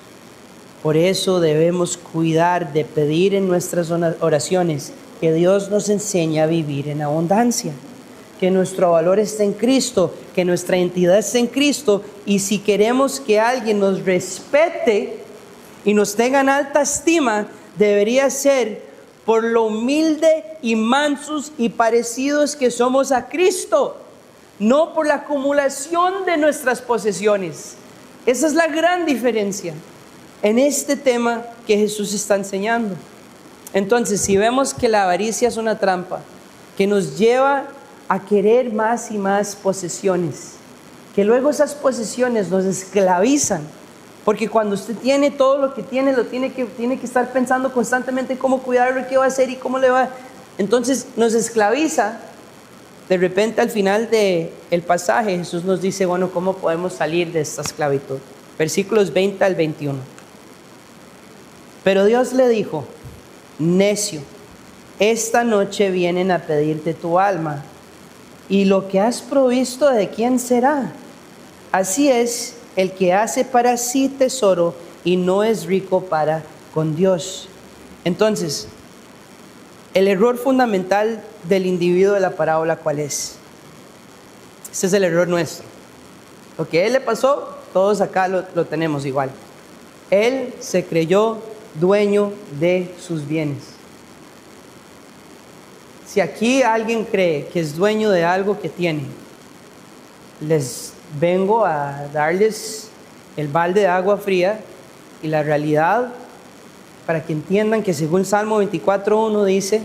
Por eso debemos cuidar de pedir en nuestras oraciones que Dios nos enseñe a vivir en abundancia, que nuestro valor esté en Cristo, que nuestra identidad esté en Cristo, y si queremos que alguien nos respete y nos tenga en alta estima, debería ser por lo humilde y mansos y parecidos que somos a Cristo, no por la acumulación de nuestras posesiones. Esa es la gran diferencia en este tema que Jesús está enseñando. Entonces, si vemos que la avaricia es una trampa que nos lleva a querer más y más posesiones, que luego esas posesiones nos esclavizan, porque cuando usted tiene todo lo que tiene, tiene que estar pensando constantemente cómo cuidarlo, qué va a hacer y cómo le va. Entonces nos esclaviza. De repente al final del pasaje Jesús nos dice, bueno, ¿cómo podemos salir de esta esclavitud? Versículos 20 al 21. Pero Dios le dijo, necio, esta noche vienen a pedirte tu alma, y lo que has provisto, ¿de quién será? Así es el que hace para sí tesoro y no es rico para con Dios. Entonces, el error fundamental del individuo de la parábola, ¿cuál es? Este es el error nuestro. Lo que a él le pasó, todos acá lo tenemos igual. Él se creyó dueño de sus bienes. Si aquí alguien cree que es dueño de algo que tiene, les vengo a darles el balde de agua fría y la realidad para que entiendan que según Salmo 24:1 dice,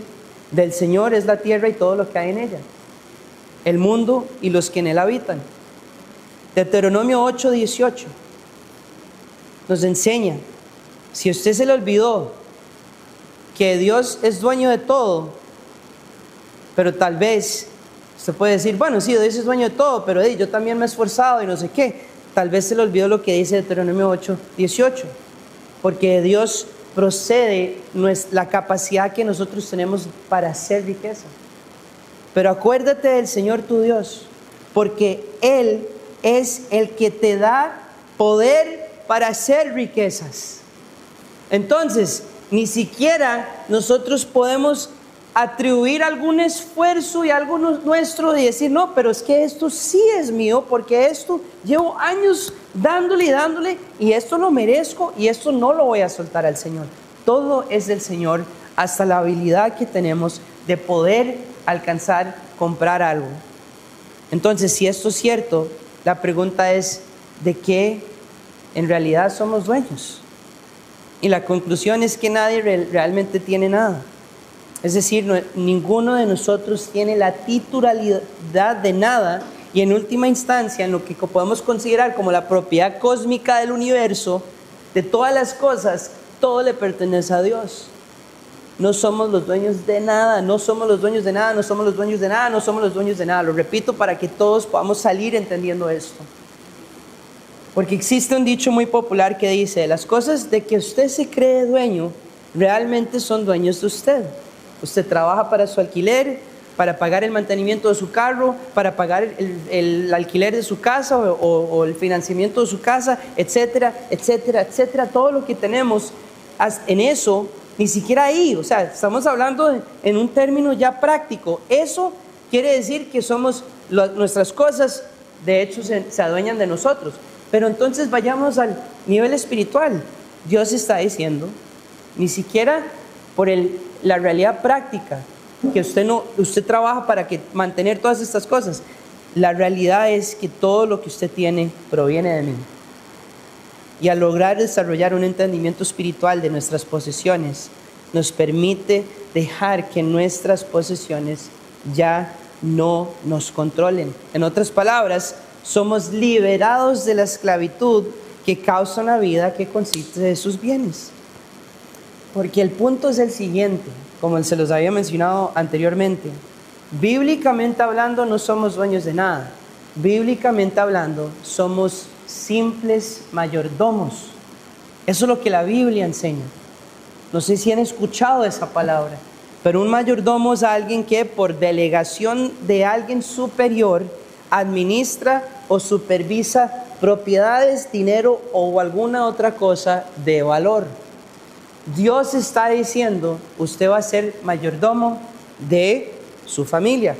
del Señor es la tierra y todo lo que hay en ella, el mundo y los que en él habitan. Deuteronomio 8:18 nos enseña, si a usted se le olvidó que Dios es dueño de todo, pero tal vez usted puede decir, bueno, sí, Dios es dueño de todo, pero yo también me he esforzado y no sé qué. Tal vez se le olvidó lo que dice Deuteronomio 8:18, porque de Dios procede la capacidad que nosotros tenemos para hacer riqueza. Pero acuérdate del Señor tu Dios, porque Él es el que te da poder para hacer riquezas. Entonces, ni siquiera nosotros podemos atribuir algún esfuerzo y algo nuestro y decir, no, pero es que esto sí es mío, porque esto llevo años dándole y esto lo merezco y esto no lo voy a soltar al Señor. Todo es del Señor, hasta la habilidad que tenemos de poder alcanzar, comprar algo. Entonces, si esto es cierto, la pregunta es, ¿de qué en realidad somos dueños? Y la conclusión es que nadie realmente tiene nada. Es decir, ninguno de nosotros tiene la titularidad de nada, y en última instancia, en lo que podemos considerar como la propiedad cósmica del universo, de todas las cosas, todo le pertenece a Dios. No somos los dueños de nada, no somos los dueños de nada, no somos los dueños de nada, no somos los dueños de nada. Lo repito para que todos podamos salir entendiendo esto. Porque existe un dicho muy popular que dice, las cosas de que usted se cree dueño, realmente son dueños de usted. Usted trabaja para su alquiler, para pagar el mantenimiento de su carro, para pagar el alquiler de su casa o el financiamiento de su casa, etcétera, etcétera, etcétera. Todo lo que tenemos en eso, ni siquiera ahí, o sea, estamos hablando en un término ya práctico. Eso quiere decir que nuestras cosas, de hecho, se adueñan de nosotros. Pero entonces vayamos al nivel espiritual. Dios está diciendo, ni siquiera por la realidad práctica, que usted trabaja para mantener todas estas cosas. La realidad es que todo lo que usted tiene proviene de mí. Y al lograr desarrollar un entendimiento espiritual de nuestras posesiones, nos permite dejar que nuestras posesiones ya no nos controlen. En otras palabras, somos liberados de la esclavitud que causa una vida que consiste de sus bienes. Porque el punto es el siguiente, como se los había mencionado anteriormente. Bíblicamente hablando, no somos dueños de nada. Bíblicamente hablando, somos simples mayordomos. Eso es lo que la Biblia enseña. No sé si han escuchado esa palabra, pero un mayordomo es alguien que por delegación de alguien superior administra o supervisa propiedades, dinero o alguna otra cosa de valor. Dios está diciendo, usted va a ser mayordomo de su familia,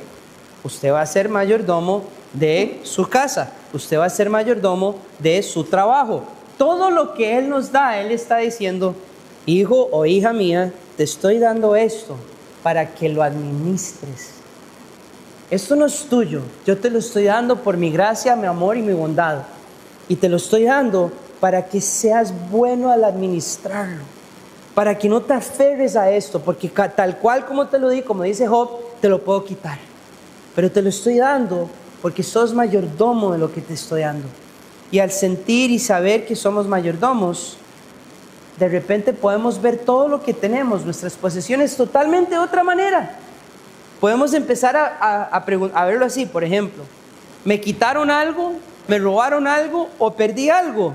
usted va a ser mayordomo de su casa, usted va a ser mayordomo de su trabajo. Todo lo que Él nos da, Él está diciendo, hijo o hija mía, te estoy dando esto para que lo administres. Esto no es tuyo, yo te lo estoy dando por mi gracia, mi amor y mi bondad. Y te lo estoy dando para que seas bueno al administrarlo, para que no te aferres a esto, porque tal cual como te lo di, como dice Job, te lo puedo quitar. Pero te lo estoy dando porque sos mayordomo de lo que te estoy dando. Y al sentir y saber que somos mayordomos, de repente podemos ver todo lo que tenemos, nuestras posesiones, totalmente de otra manera. Podemos empezar a verlo así, por ejemplo, me quitaron algo, me robaron algo o perdí algo.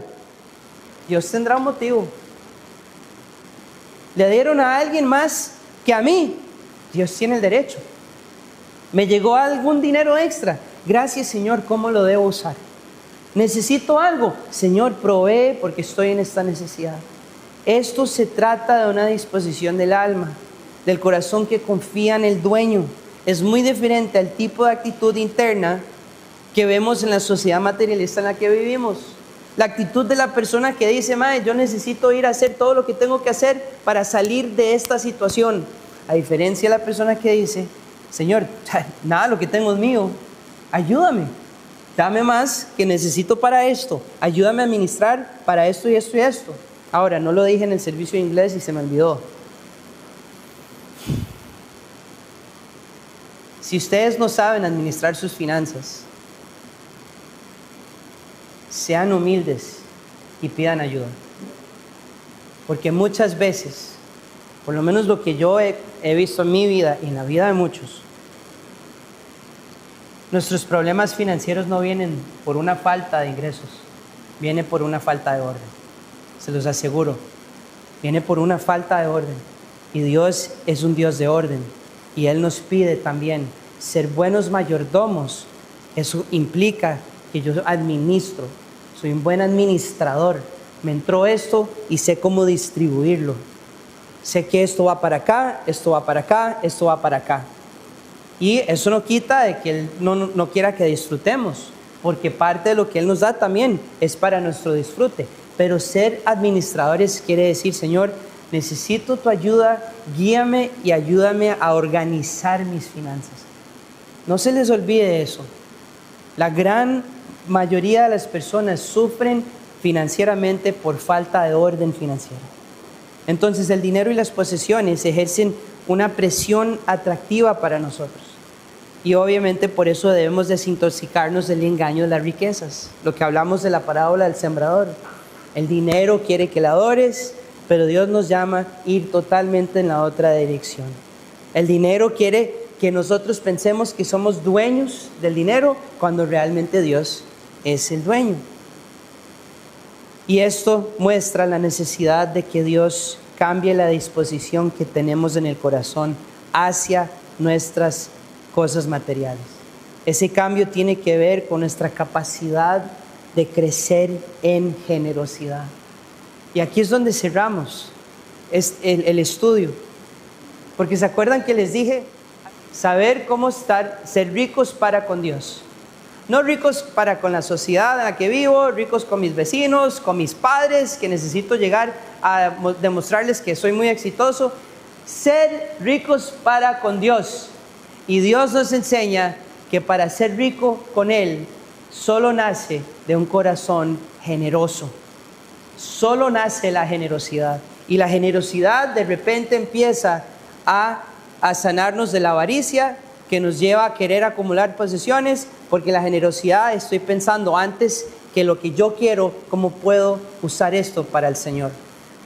Dios tendrá un motivo. Le dieron a alguien más que a mí. Dios tiene el derecho. Me llegó algún dinero extra. Gracias, Señor, ¿cómo lo debo usar? Necesito algo. Señor, provee porque estoy en esta necesidad. Esto se trata de una disposición del alma, del corazón que confía en el dueño. Es muy diferente al tipo de actitud interna que vemos en la sociedad materialista en la que vivimos. La actitud de la persona que dice, madre, yo necesito ir a hacer todo lo que tengo que hacer para salir de esta situación. A diferencia de la persona que dice, Señor, nada de lo que tengo es mío, ayúdame, dame más que necesito para esto, ayúdame a administrar para esto y esto y esto. Ahora, no lo dije en el servicio de inglés y se me olvidó. Si ustedes no saben administrar sus finanzas, sean humildes y pidan ayuda. Porque muchas veces, por lo menos lo que yo he visto en mi vida y en la vida de muchos, nuestros problemas financieros no vienen por una falta de ingresos, viene por una falta de orden. Se los aseguro, viene por una falta de orden. Y Dios es un Dios de orden. Y Él nos pide también ser buenos mayordomos. Eso implica que yo administro, soy un buen administrador. Me entró esto y sé cómo distribuirlo. Sé que esto va para acá, esto va para acá, esto va para acá. Y eso no quita de que Él no quiera que disfrutemos, porque parte de lo que Él nos da también es para nuestro disfrute. Pero ser administradores quiere decir, Señor, necesito tu ayuda, guíame y ayúdame a organizar mis finanzas. No se les olvide eso. La gran mayoría de las personas sufren financieramente por falta de orden financiero. Entonces el dinero y las posesiones ejercen una presión atractiva para nosotros. Y obviamente por eso debemos desintoxicarnos del engaño de las riquezas. Lo que hablamos de la parábola del sembrador. El dinero quiere que la adores, pero Dios nos llama a ir totalmente en la otra dirección. El dinero quiere que nosotros pensemos que somos dueños del dinero cuando realmente Dios es el dueño. Y esto muestra la necesidad de que Dios cambie la disposición que tenemos en el corazón hacia nuestras cosas materiales. Ese cambio tiene que ver con nuestra capacidad de crecer en generosidad. Y aquí es donde cerramos el estudio. Porque se acuerdan que les dije, saber cómo ser ricos para con Dios. No ricos para con la sociedad en la que vivo, ricos con mis vecinos, con mis padres, que necesito llegar a demostrarles que soy muy exitoso, ser ricos para con Dios. Y Dios nos enseña que para ser rico con Él, solo nace de un corazón generoso. Solo nace la generosidad. Y la generosidad de repente empieza a sanarnos de la avaricia, que nos lleva a querer acumular posesiones, porque la generosidad, estoy pensando antes que lo que yo quiero, ¿cómo puedo usar esto para el Señor?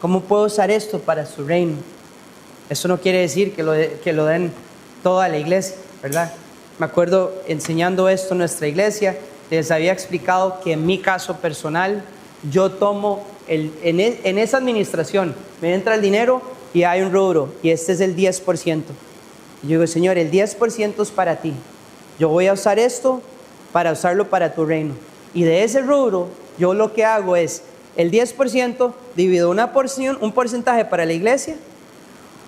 ¿Cómo puedo usar esto para su reino? Eso no quiere decir que lo den toda la iglesia, ¿verdad? Me acuerdo enseñando esto en nuestra iglesia, les había explicado que en mi caso personal, yo tomo, en esa administración, me entra el dinero y hay un rubro, y este es el 10%. Y yo digo, Señor, el 10% es para ti. Yo voy a usar esto para usarlo para tu reino. Y de ese rubro, yo lo que hago es, el 10% divido un porcentaje para la iglesia,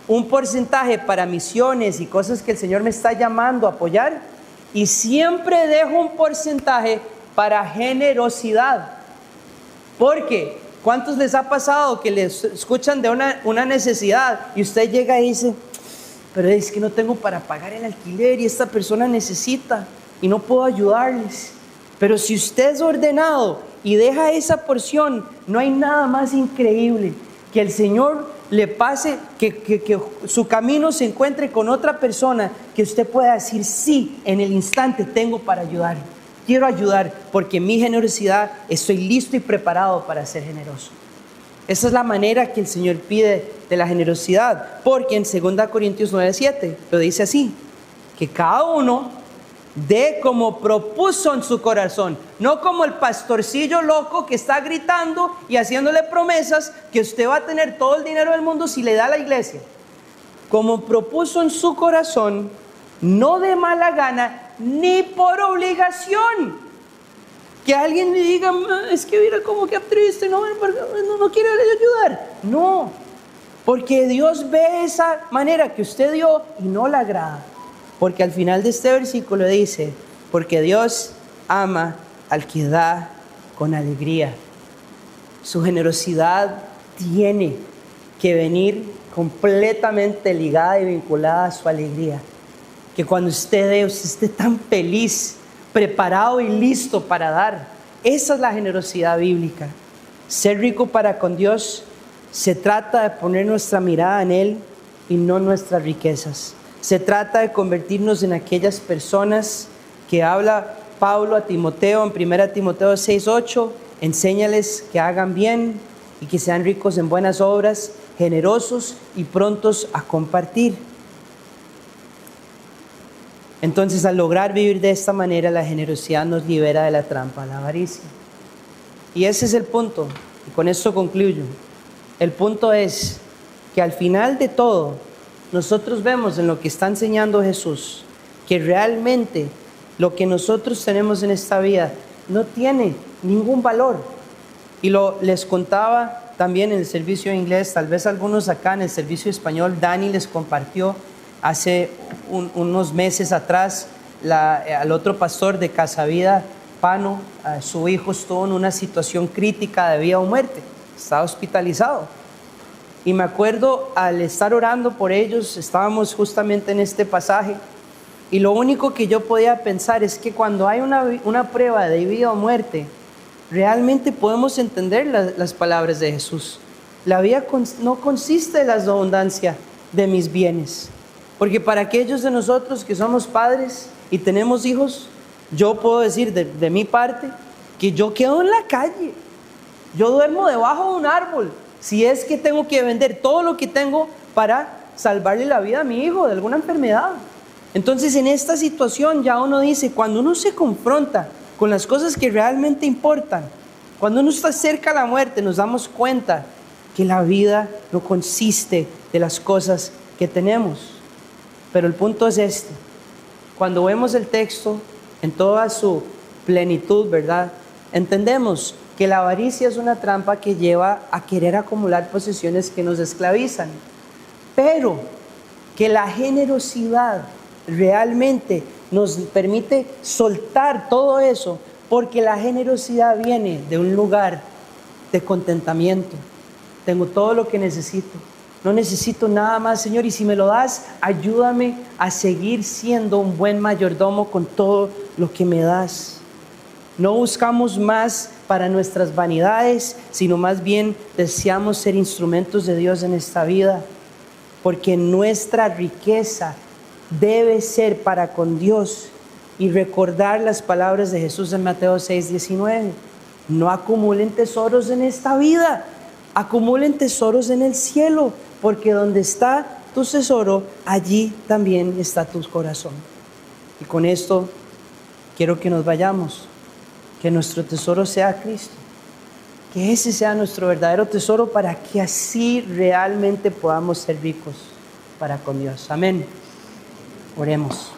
un porcentaje para misiones y cosas que el Señor me está llamando a apoyar, y siempre dejo un porcentaje para generosidad. Porque, ¿cuántos les ha pasado que les escuchan de una necesidad y usted llega y dice, pero es que no tengo para pagar el alquiler y esta persona necesita y no puedo ayudarles? Pero si usted es ordenado y deja esa porción, no hay nada más increíble que el Señor le pase, que su camino se encuentre con otra persona, que usted pueda decir, sí, en el instante tengo para ayudar. Quiero ayudar porque mi generosidad, estoy listo y preparado para ser generoso. Esa es la manera que el Señor pide de la generosidad, porque en 2 Corintios 9:7 lo dice así, que cada uno dé como propuso en su corazón, no como el pastorcillo loco que está gritando y haciéndole promesas que usted va a tener todo el dinero del mundo si le da a la iglesia. Como propuso en su corazón, no de mala gana ni por obligación. Que alguien me diga, es que mira como que triste, no quiere ayudar. No, porque Dios ve esa manera que usted dio y no la agrada. Porque al final de este versículo dice, porque Dios ama al que da con alegría. Su generosidad tiene que venir completamente ligada y vinculada a su alegría. Que cuando usted dé, usted esté tan feliz, preparado y listo para dar. Esa es la generosidad bíblica. Ser rico para con Dios se trata de poner nuestra mirada en Él y no nuestras riquezas. Se trata de convertirnos en aquellas personas que habla Pablo a Timoteo en 1 Timoteo 6:8. Enséñales que hagan bien y que sean ricos en buenas obras, generosos y prontos a compartir. Entonces, al lograr vivir de esta manera, la generosidad nos libera de la trampa de la avaricia. Y ese es el punto, y con esto concluyo. El punto es que al final de todo, nosotros vemos en lo que está enseñando Jesús, que realmente lo que nosotros tenemos en esta vida no tiene ningún valor. Y les contaba también en el servicio de inglés, tal vez algunos acá en el servicio español, Dani les compartió hace unos meses atrás, al otro pastor de Casa Vida, Pano, su hijo estuvo en una situación crítica de vida o muerte, estaba hospitalizado. Y me acuerdo al estar orando por ellos, estábamos justamente en este pasaje, y lo único que yo podía pensar es que cuando hay una prueba de vida o muerte, realmente podemos entender las palabras de Jesús. La vida no consiste en la abundancia de mis bienes. Porque para aquellos de nosotros que somos padres y tenemos hijos, yo puedo decir de mi parte que yo quedo en la calle. Yo duermo debajo de un árbol. Si es que tengo que vender todo lo que tengo para salvarle la vida a mi hijo de alguna enfermedad. Entonces, en esta situación ya uno dice, cuando uno se confronta con las cosas que realmente importan, cuando uno está cerca a la muerte, nos damos cuenta que la vida no consiste de las cosas que tenemos. Pero el punto es este: cuando vemos el texto en toda su plenitud, ¿verdad? Entendemos que la avaricia es una trampa que lleva a querer acumular posesiones que nos esclavizan, pero que la generosidad realmente nos permite soltar todo eso, porque la generosidad viene de un lugar de contentamiento. Tengo todo lo que necesito, No necesito nada más, Señor, y si me lo das, ayúdame a seguir siendo un buen mayordomo con todo lo que me das. No buscamos más para nuestras vanidades, sino más bien deseamos ser instrumentos de Dios en esta vida, porque nuestra riqueza debe ser para con Dios. Y recordar las palabras de Jesús en Mateo 6:19. No acumulen tesoros en esta vida, acumulen tesoros en el cielo, porque donde está tu tesoro, allí también está tu corazón. Y con esto quiero que nos vayamos, que nuestro tesoro sea Cristo, que ese sea nuestro verdadero tesoro, para que así realmente podamos ser ricos para con Dios. Amén. Oremos.